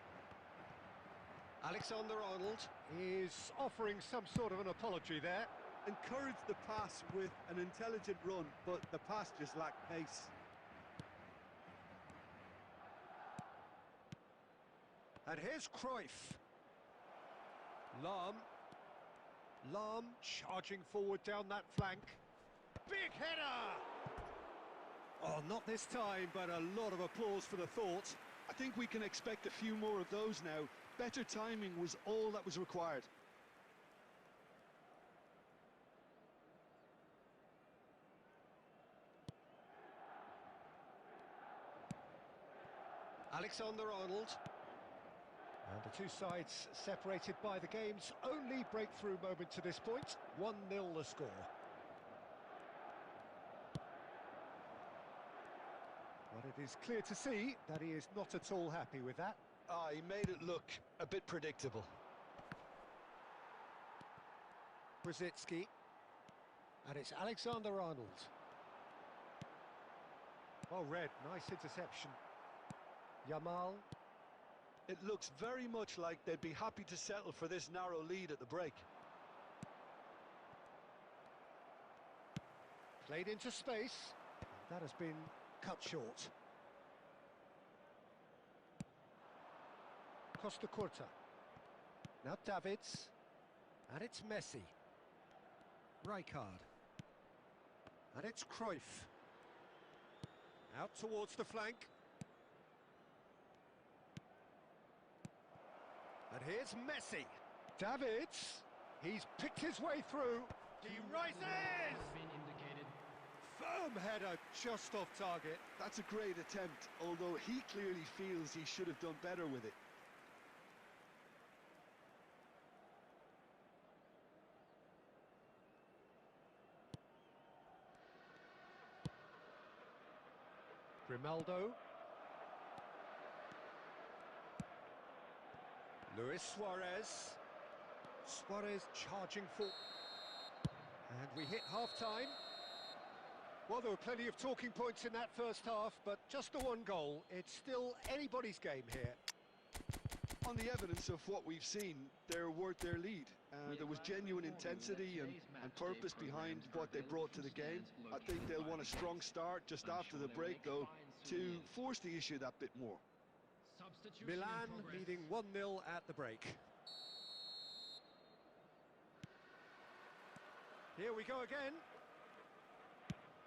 Alexander-Arnold is offering some sort of an apology there. Encouraged the pass with an intelligent run, but the pass just lacked pace. And here's Cruyff. Lahm charging forward down that flank. Big header! Oh, not this time, but a lot of applause for the thought. I think we can expect a few more of those now. Better timing was all that was required. Alexander-Arnold. And the two sides separated by the game's only breakthrough moment to this point. 1-0 the score. But it is clear to see that he is not at all happy with that. He made it look a bit predictable. Brzezinski. And it's Alexander-Arnold. Well read, nice interception. Yamal. It looks very much like they'd be happy to settle for this narrow lead at the break. Played into space. That has been cut short. Costa Curta. Now Davids. And it's Messi. Rijkaard. And it's Cruyff. Out towards the flank. And here's Messi. Davids. He's picked his way through. He rises! Been indicated. Firm header just off target. That's a great attempt, although he clearly feels he should have done better with it. Grimaldo. Luis Suarez. Suarez charging for... And we hit half-time. Well, there were plenty of talking points in that first half, but just the one goal. It's still anybody's game here. On the evidence of what we've seen, they're worth their lead. There was genuine intensity and purpose behind what they brought to the game. I think they'll want a strong start just after the break, though, to force the issue that bit more. Milan leading 1-0 at the break. Here we go again.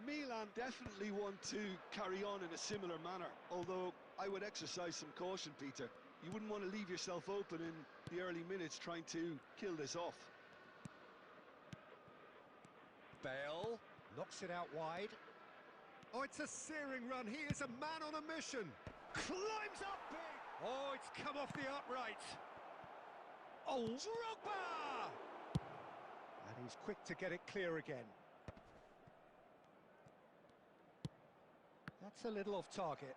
Milan definitely want to carry on in a similar manner, although I would exercise some caution, Peter. You wouldn't want to leave yourself open in the early minutes trying to kill this off. Bale knocks it out wide. Oh, it's a searing run. He is a man on a mission. Climbs up big. Oh, it's come off the upright. Oh, Drogba! And he's quick to get it clear again. That's a little off target.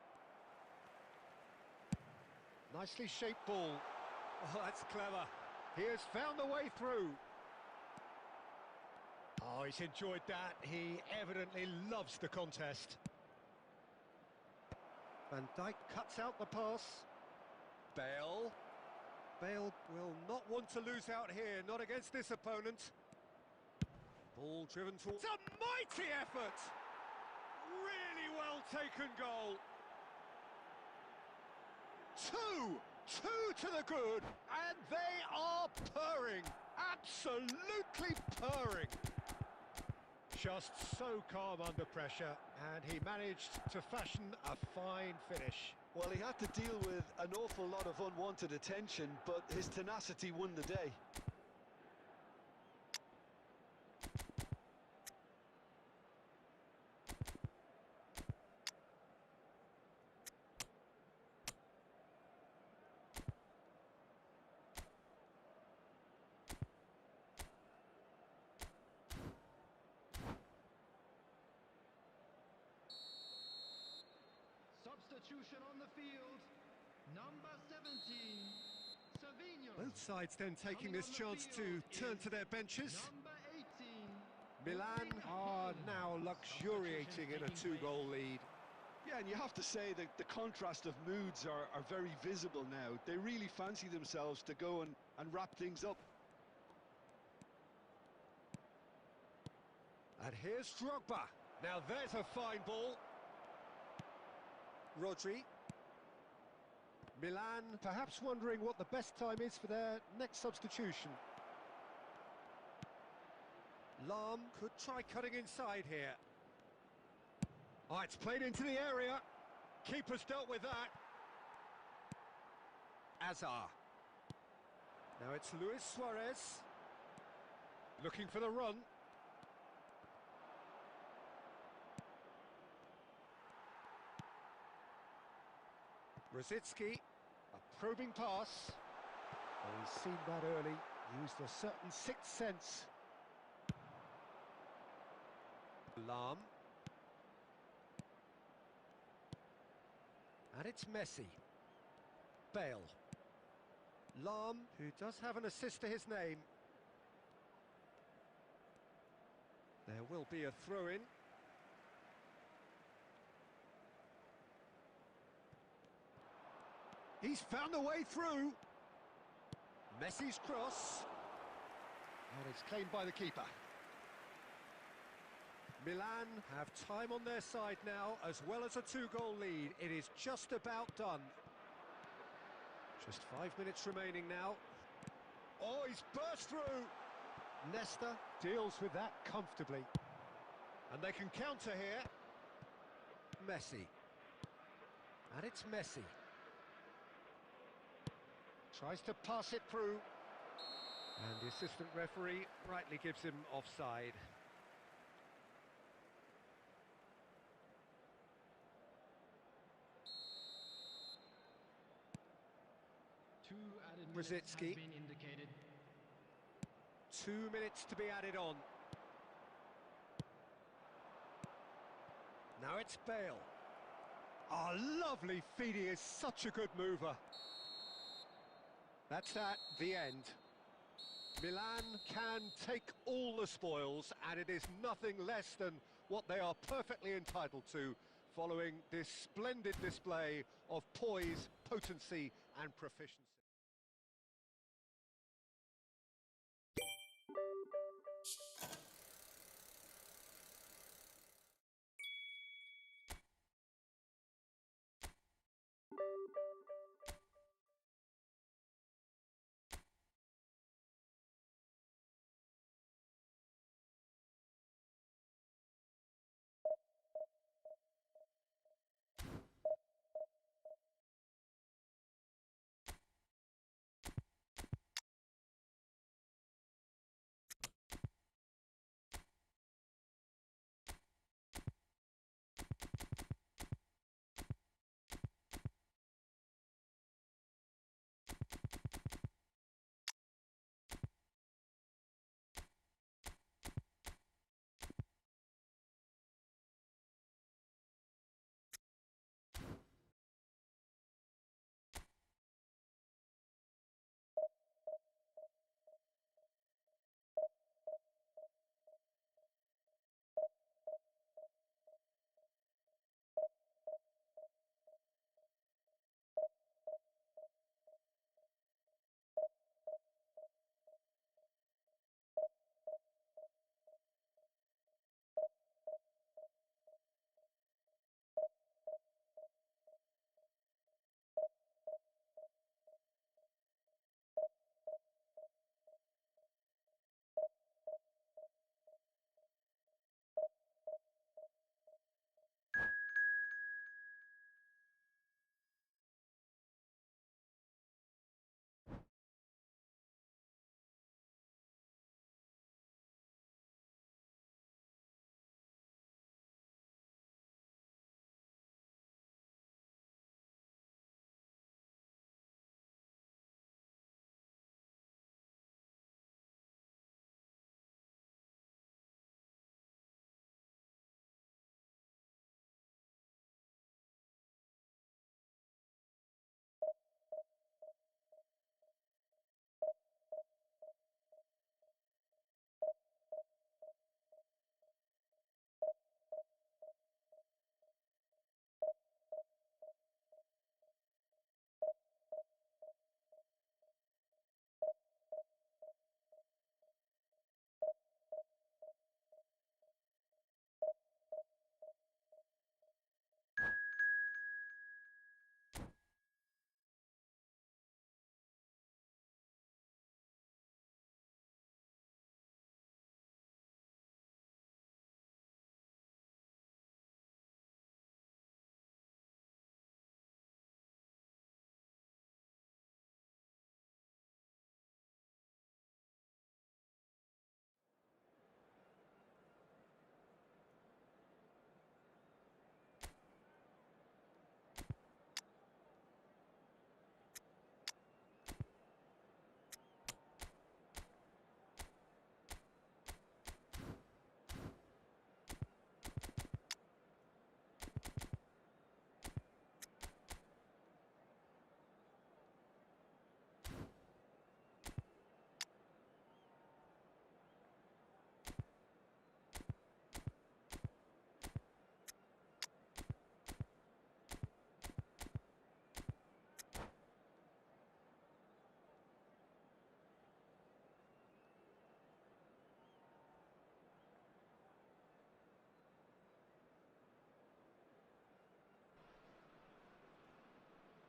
Nicely shaped ball. Oh, that's clever. He has found the way through. Oh, he's enjoyed that. He evidently loves the contest. Van Dijk cuts out the pass. Bale. Bale will not want to lose out here, not against this opponent. Ball driven towards... It's a mighty effort! Really well taken goal. Two to the good, and they are purring. Absolutely purring. Just so calm under pressure, and he managed to fashion a fine finish. Well, he had to deal with an awful lot of unwanted attention, but his tenacity won the day. Substitution on the field, number 17, Savinho. Both sides then taking this chance to turn to their benches. Number 18. Milan are now luxuriating in a two-goal lead. Yeah, and you have to say that the contrast of moods are very visible now. They really fancy themselves to go and wrap things up. And here's Drogba. Now there's a fine ball. Rodri. Milan perhaps wondering what the best time is for their next substitution. Lahm could try cutting inside here. Oh, it's played into the area. Keeper's dealt with that. Azar. Now it's Luis Suarez. Looking for the run. Rosicki, a probing pass. Oh, he's seen that early, used a certain sixth sense. Lahm. And it's Messi. Bale. Lahm, who does have an assist to his name. There will be a throw-in. He's found a way through. Messi's cross. And it's claimed by the keeper. Milan have time on their side now, as well as a two-goal lead. It is just about done. Just 5 minutes remaining now. Oh, he's burst through. Nesta deals with that comfortably. And they can counter here. Messi. And it's Messi. Tries to pass it through. And the assistant referee rightly gives him offside. Two added minutes has Rosicki. been indicated. 2 minutes to be added on. Now it's Bale. Oh, lovely feed. He is such a good mover. That's that, the end. Milan can take all the spoils, and it is nothing less than what they are perfectly entitled to, following this splendid display of poise, potency and proficiency.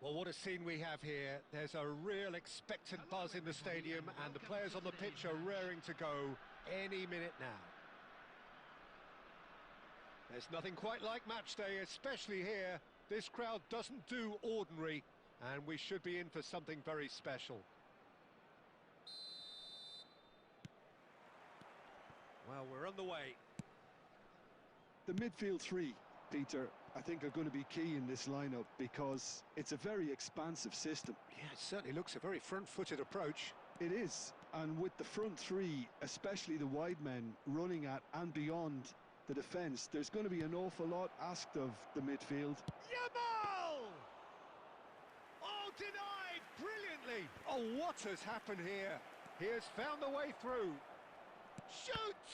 Well, what a scene we have here. There's a real expectant buzz in the stadium, and the players on the pitch are raring to go any minute now. There's nothing quite like match day, especially here. This crowd doesn't do ordinary, and we should be in for something very special. Well, we're on the way. The midfield three, Peter, I think are going to be key in this lineup because it's a very expansive system. Yeah, it certainly looks a very front-footed approach. It is, and with the front three, especially the wide men, running at and beyond the defence, there's going to be an awful lot asked of the midfield. Yamal! Oh, denied brilliantly! Oh, what has happened here? He has found the way through. Shoots!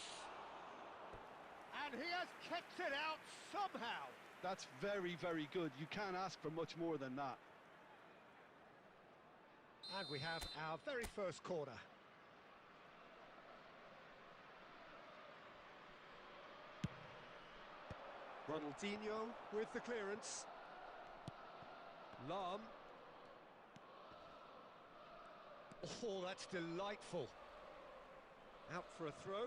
And he has kept it out somehow. That's very, very good. You can't ask for much more than that. And we have our very first corner. Ronaldinho with the clearance. Lam. Oh, that's delightful. Out for a throw.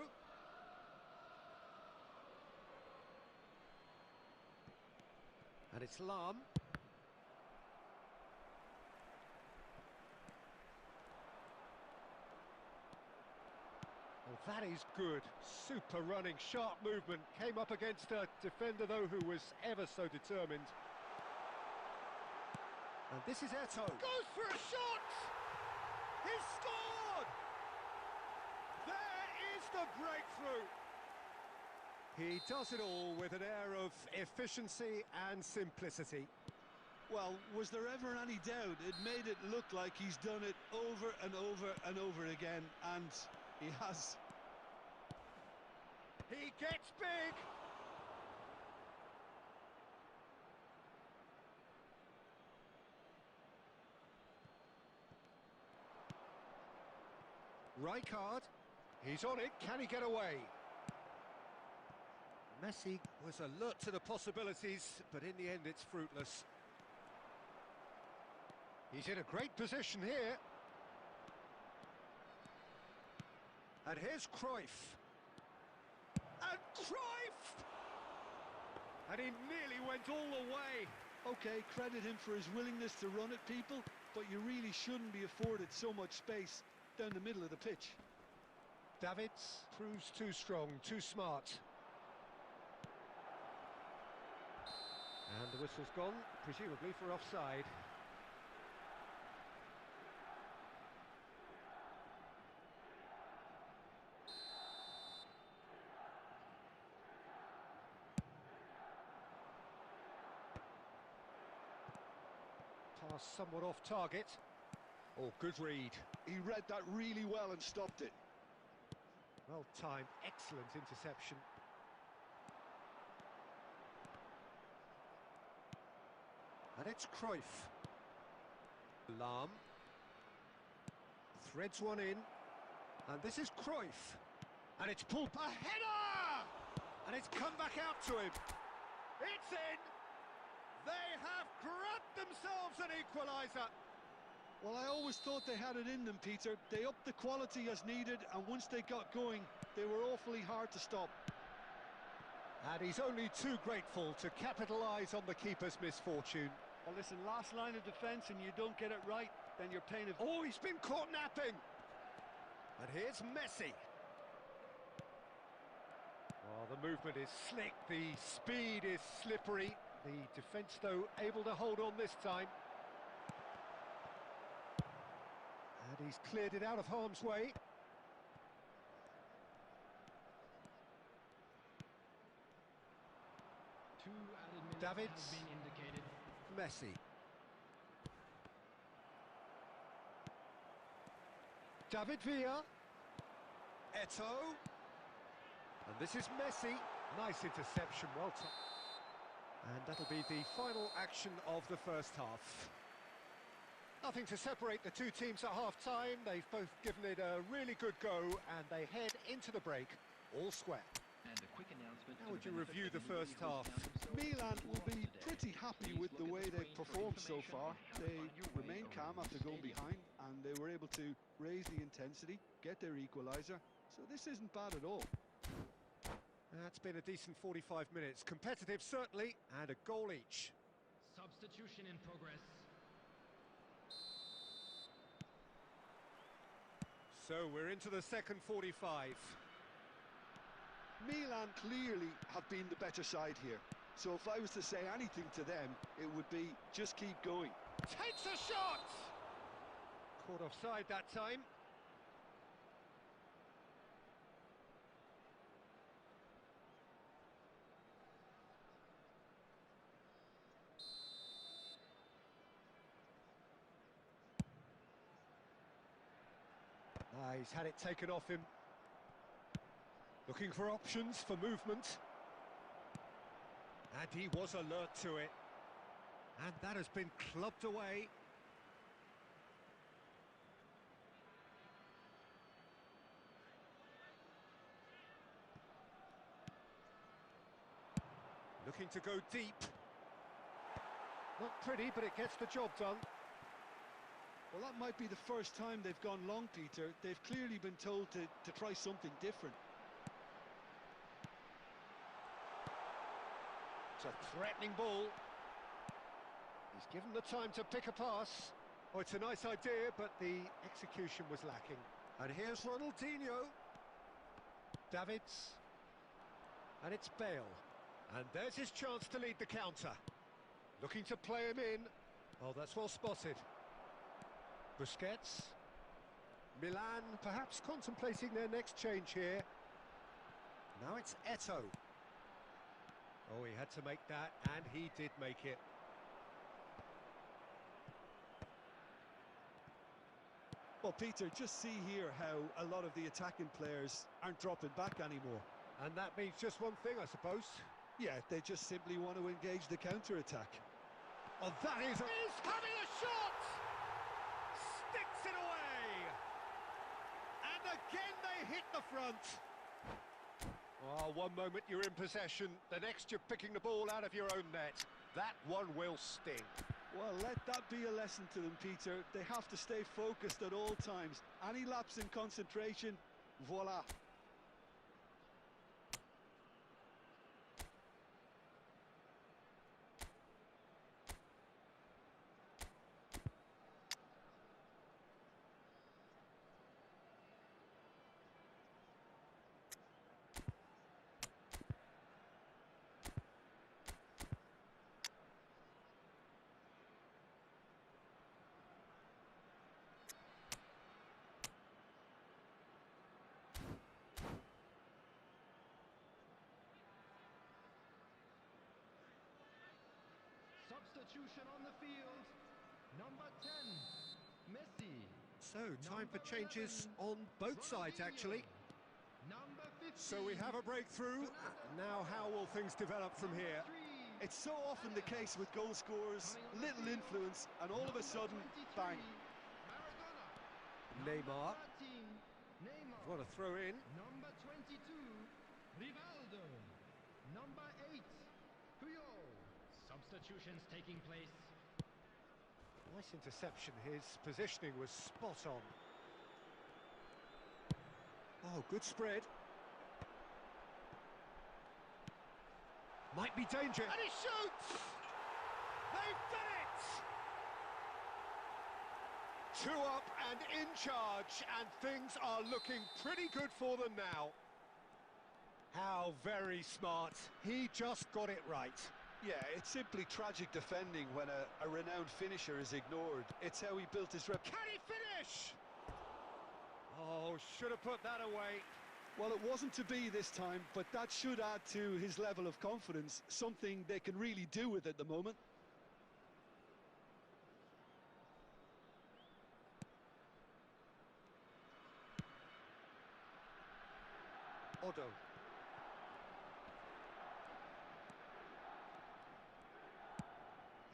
And it's Lam. Well, that is good. Super running, sharp movement. Came up against a defender, though, who was ever so determined. And this is Eto'o. Goes for a shot! He scored! There is the breakthrough! He does it all with an air of efficiency and simplicity. Well, was there ever any doubt? It made it look like he's done it over and over and over again, and he has. He gets big! Rijkaard, he's on it, can he get away? Messi was alert to the possibilities, but in the end it's fruitless. He's in a great position here. And here's Cruyff. And Cruyff! And he nearly went all the way. Okay, credit him for his willingness to run at people, but you really shouldn't be afforded so much space down the middle of the pitch. Davids proves too strong, too smart. And the whistle's gone, presumably for offside. Pass somewhat off target. Oh, good read. He read that really well and stopped it. Well timed, excellent interception. And it's Cruyff. Lam. Threads one in. And this is Cruyff. And it's pulled. A header! And it's come back out to him. It's in! They have grabbed themselves an equaliser. Well, I always thought they had it in them, Peter. They upped the quality as needed, and once they got going, they were awfully hard to stop. And he's only too grateful to capitalise on the keeper's misfortune. Well, listen, last line of defence and you don't get it right, then you're paying a... Oh, he's been caught napping! And here's Messi. Oh, the movement is slick, the speed is slippery. The defence, though, able to hold on this time. And he's cleared it out of harm's way. Two added minutes Davids. have been indicated. Messi. David Villa. Eto'o. And this is Messi. Nice interception, well timed. And that'll be the final action of the first half. Nothing to separate the two teams at half-time. They've both given it a really good go, and they head into the break all square. And a quick announcement. How would you review the first half? Milan will be pretty happy with the way they've performed so far. They remained calm after going behind, and they were able to raise the intensity, get their equaliser, so this isn't bad at all. That's been a decent 45 minutes. Competitive, certainly, and a goal each. Substitution in progress. So we're into the second 45. Milan clearly have been the better side here, so if I was to say anything to them, it would be just keep going. Takes a shot! Caught offside that time. He's had it taken off him. Looking for options for movement. And he was alert to it. And that has been clubbed away. Looking to go deep. Not pretty, but it gets the job done. Well, that might be the first time they've gone long, Peter. They've clearly been told to try something different. It's a threatening ball. He's given the time to pick a pass. Oh, it's a nice idea, but the execution was lacking. And here's Ronaldinho. Davids. And it's Bale. And there's his chance to lead the counter. Looking to play him in. Oh, that's well spotted. Busquets. Milan perhaps contemplating their next change here. Now it's Eto'o. Oh, he had to make that, and he did make it. Well, Peter, just see here how a lot of the attacking players aren't dropping back anymore. And that means just one thing, I suppose. Yeah, they just simply want to engage the counter-attack. Oh, that is... He's having a shot! Sticks it away! And again they hit the front. Oh, one moment you're in possession, the next you're picking the ball out of your own net. That one will sting. Well, let that be a lesson to them, Peter. They have to stay focused at all times. Any lapse in concentration, voila. Substitution on the field. Number 10, Messi. So, time for changes on both sides, actually. Number 15. So we have a breakthrough. Now how will things develop from here? It's so often the case with goal scorers, little influence, and all of a sudden, bang. Neymar. Neymar. What a throw in. Number 22, Rivaldo. Number 8, Puyol. Substitutions taking place. Nice interception. His positioning was spot on. Oh, good spread. Might be danger. And he shoots! They've done it! 2 up and in charge, and things are looking pretty good for them now. How very smart. He just got it right. Yeah, it's simply tragic defending when a renowned finisher is ignored. It's how he built his Can he finish? Oh, should have put that away. Well, it wasn't to be this time, but that should add to his level of confidence, something they can really do with at the moment. Odo.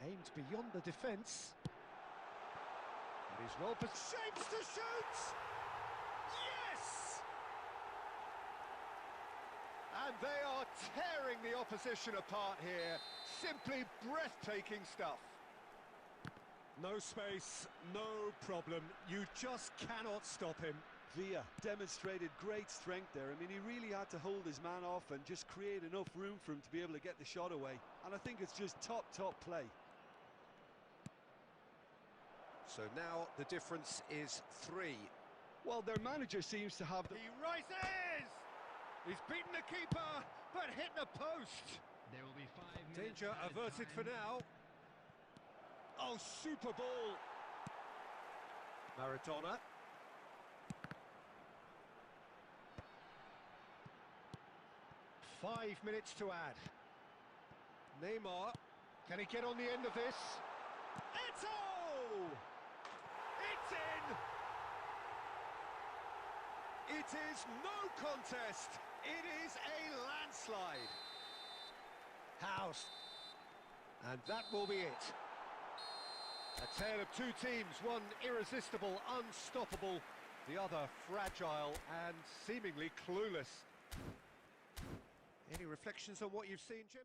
Aimed beyond the defence. And he's well shapes to shoot! Yes! And They are tearing the opposition apart here. Simply breathtaking stuff. No space, no problem. You just cannot stop him. Villa demonstrated great strength there. I mean, he really had to hold his man off and just create enough room for him to be able to get the shot away. And I think it's just top play. So now the difference is 3. Well, their manager seems to have... He rises! He's beaten the keeper, but hit the post. There will be 5 minutes. Danger averted for now. Oh, super ball. Maradona. Five minutes to add. Neymar. Can he get on the end of this? Eto'o! It's in! It is no contest. It is a landslide. House. And that will be it. A tale of two teams, one irresistible, unstoppable, the other fragile and seemingly clueless. Any reflections on what you've seen, Jim?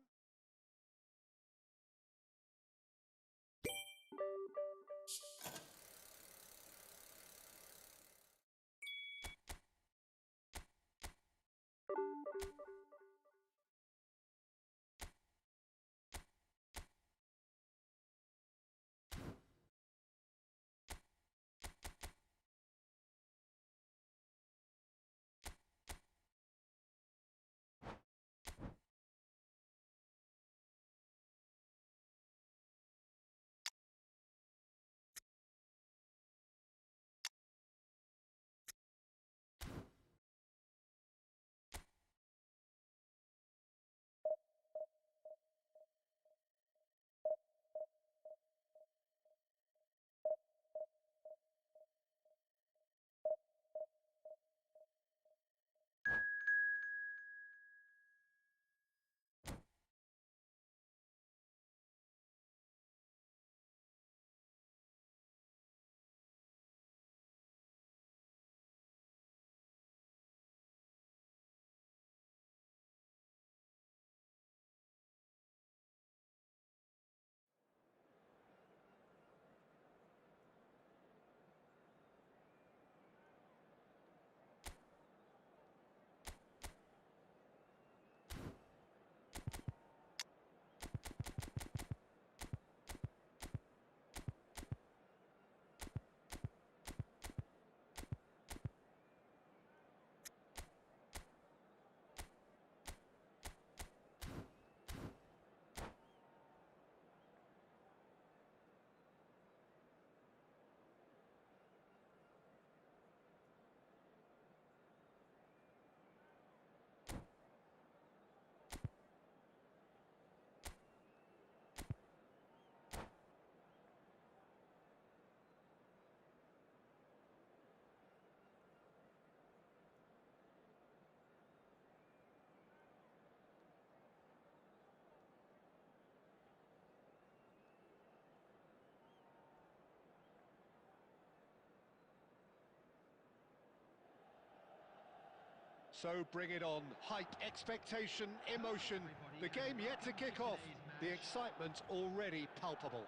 So bring it on. Hype, expectation, emotion. The game yet to kick off. The excitement already palpable.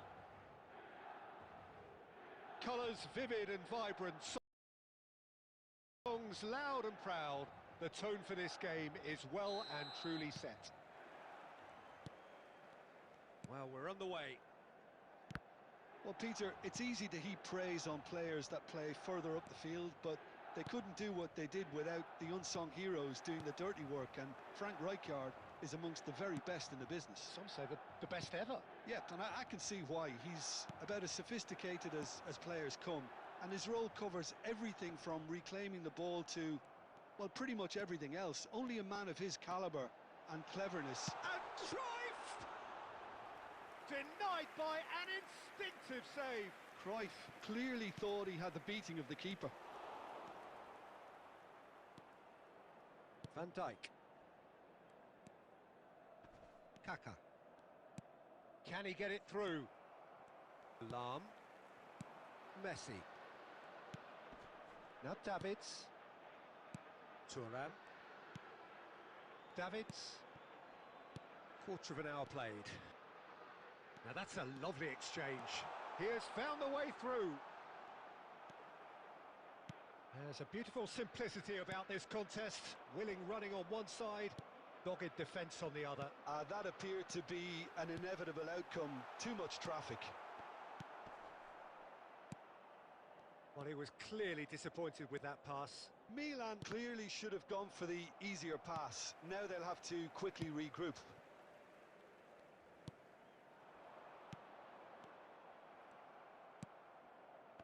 Colours vivid and vibrant. Songs loud and proud. The tone for this game is well and truly set. Well, we're on the way. Well, Peter, it's easy to heap praise on players that play further up the field, but they couldn't do what they did without the unsung heroes doing the dirty work, and Frank Rijkaard is amongst the very best in the business. Some say the best ever. Yeah, and I can see why. He's about as sophisticated as players come, and his role covers everything from reclaiming the ball to, well, pretty much everything else. Only a man of his calibre and cleverness. And Cruyff! Denied by an instinctive save. Cruyff clearly thought he had the beating of the keeper. Van Dijk. Kaka. Can he get it through? Lam. Messi. Now Davids. Thuram. Davids. Quarter of an hour played. Now that's a lovely exchange. He has found the way through. There's a beautiful simplicity about this contest. Willing running on one side, dogged defence on the other. That appeared to be an inevitable outcome. Too much traffic. Well, he was clearly disappointed with that pass. Milan clearly should have gone for the easier pass. Now they'll have to quickly regroup.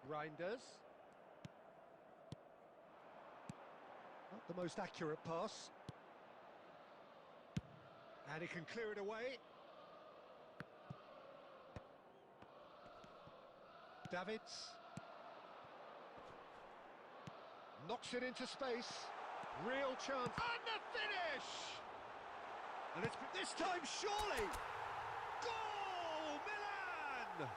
Reinders. Not the most accurate pass. And he can clear it away. Davids. Knocks it into space. Real chance. And the finish! And it's this time, surely! Goal! Milan!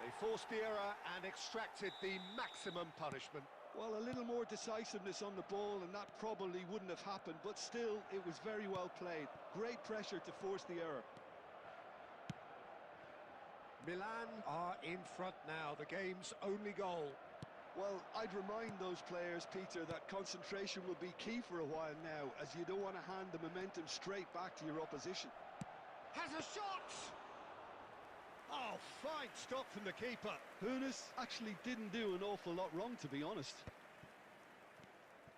They forced the error and extracted the maximum punishment. Well, a little more decisiveness on the ball and that probably wouldn't have happened, but still, it was very well played. Great pressure to force the error. Milan are in front now, the game's only goal. Well, I'd remind those players, Peter, that concentration will be key for a while now, as you don't want to hand the momentum straight back to your opposition. Has a shot! Oh, fine stop from the keeper. Hunis actually didn't do an awful lot wrong, to be honest.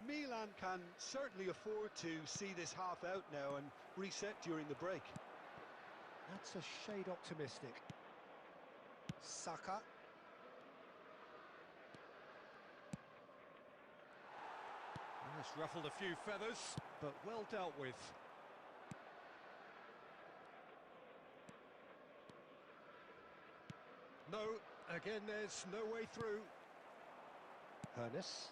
Milan can certainly afford to see this half out now and reset during the break. That's a shade optimistic. Saka. That's ruffled a few feathers, but well dealt with. No, again there's no way through. Hernes.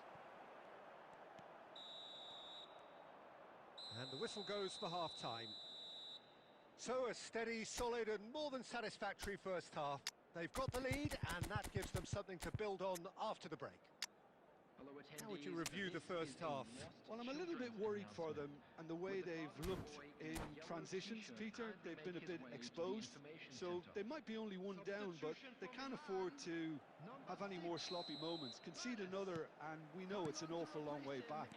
And the whistle goes for half-time. So a steady, solid and more than satisfactory first half. They've got the lead and that gives them something to build on after the break. How would you review the first half? Well, I'm a little bit worried for them and the way they've looked in transitions, Peter. They've been a bit exposed, so they might be only one down, but they can't afford to have any more sloppy moments. Concede another and we know it's an awful long way back.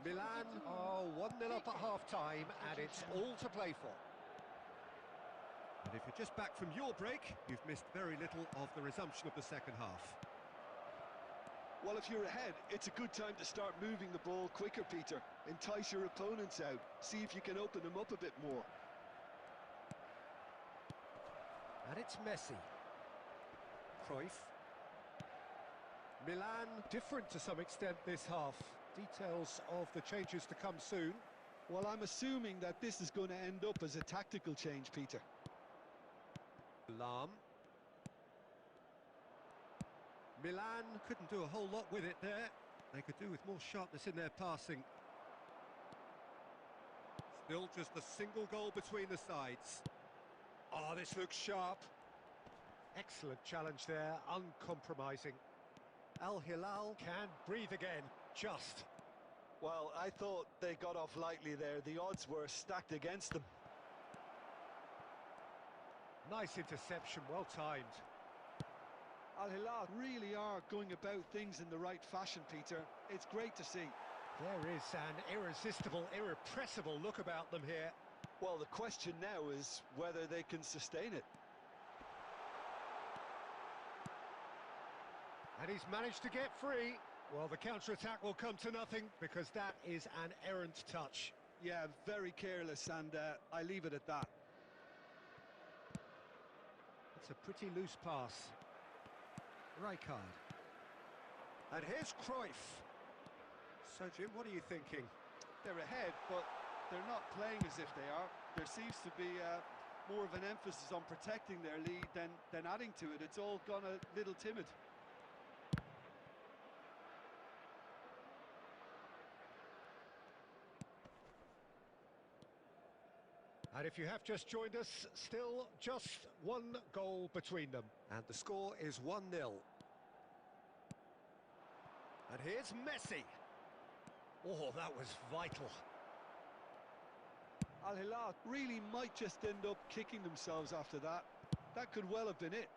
Milan are 1-0 up at half-time and it's all to play for. And if you're just back from your break, you've missed very little of the resumption of the second half. Well, if you're ahead, it's a good time to start moving the ball quicker, Peter. Entice your opponents out. See if you can open them up a bit more. And it's Messi. Cruyff. Milan different to some extent this half. Details of the changes to come soon. Well, I'm assuming that this is going to end up as a tactical change, Peter. Lahm. Milan couldn't do a whole lot with it there. They could do with more sharpness in their passing. Still just a single goal between the sides. Oh, this looks sharp. Excellent challenge there, uncompromising. Al Hilal can breathe again, just. Well, I thought they got off lightly there. The odds were stacked against them. Nice interception, well timed. Al Hilal really are going about things in the right fashion, Peter. It's great to see. There is an irresistible, irrepressible look about them here. Well, the question now is whether they can sustain it. And he's managed to get free. Well, the counter-attack will come to nothing because that is an errant touch. Yeah, very careless, and I leave it at that. It's a pretty loose pass. Rijkaard. And here's Cruyff. So, Jim, what are you thinking? They're ahead, but they're not playing as if they are. There seems to be more of an emphasis on protecting their lead than adding to it. It's all gone a little timid. And if you have just joined us, still just one goal between them. And the score is 1-0. And here's Messi. Oh, that was vital. Al Hilal really might just end up kicking themselves after that. That could well have been it.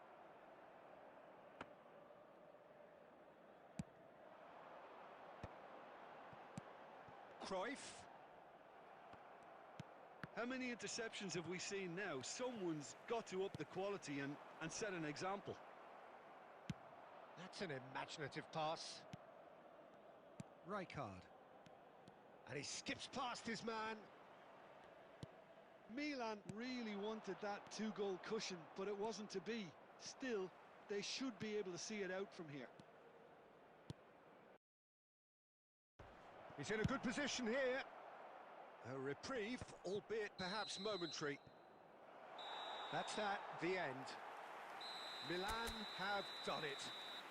Cruyff. How many interceptions have we seen now? Someone's got to up the quality and set an example. That's an imaginative pass. Rijkaard. And he skips past his man. Milan really wanted that two-goal cushion, but it wasn't to be. Still, they should be able to see it out from here. He's in a good position here. A reprieve, albeit perhaps momentary. That's that, the end. Milan have done it.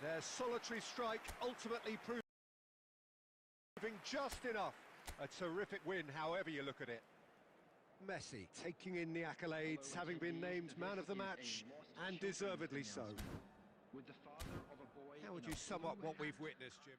Their solitary strike ultimately proving just enough. A terrific win, however you look at it. Messi taking in the accolades, having been named man of the match, and deservedly so. How would you sum up what we've witnessed, Jim?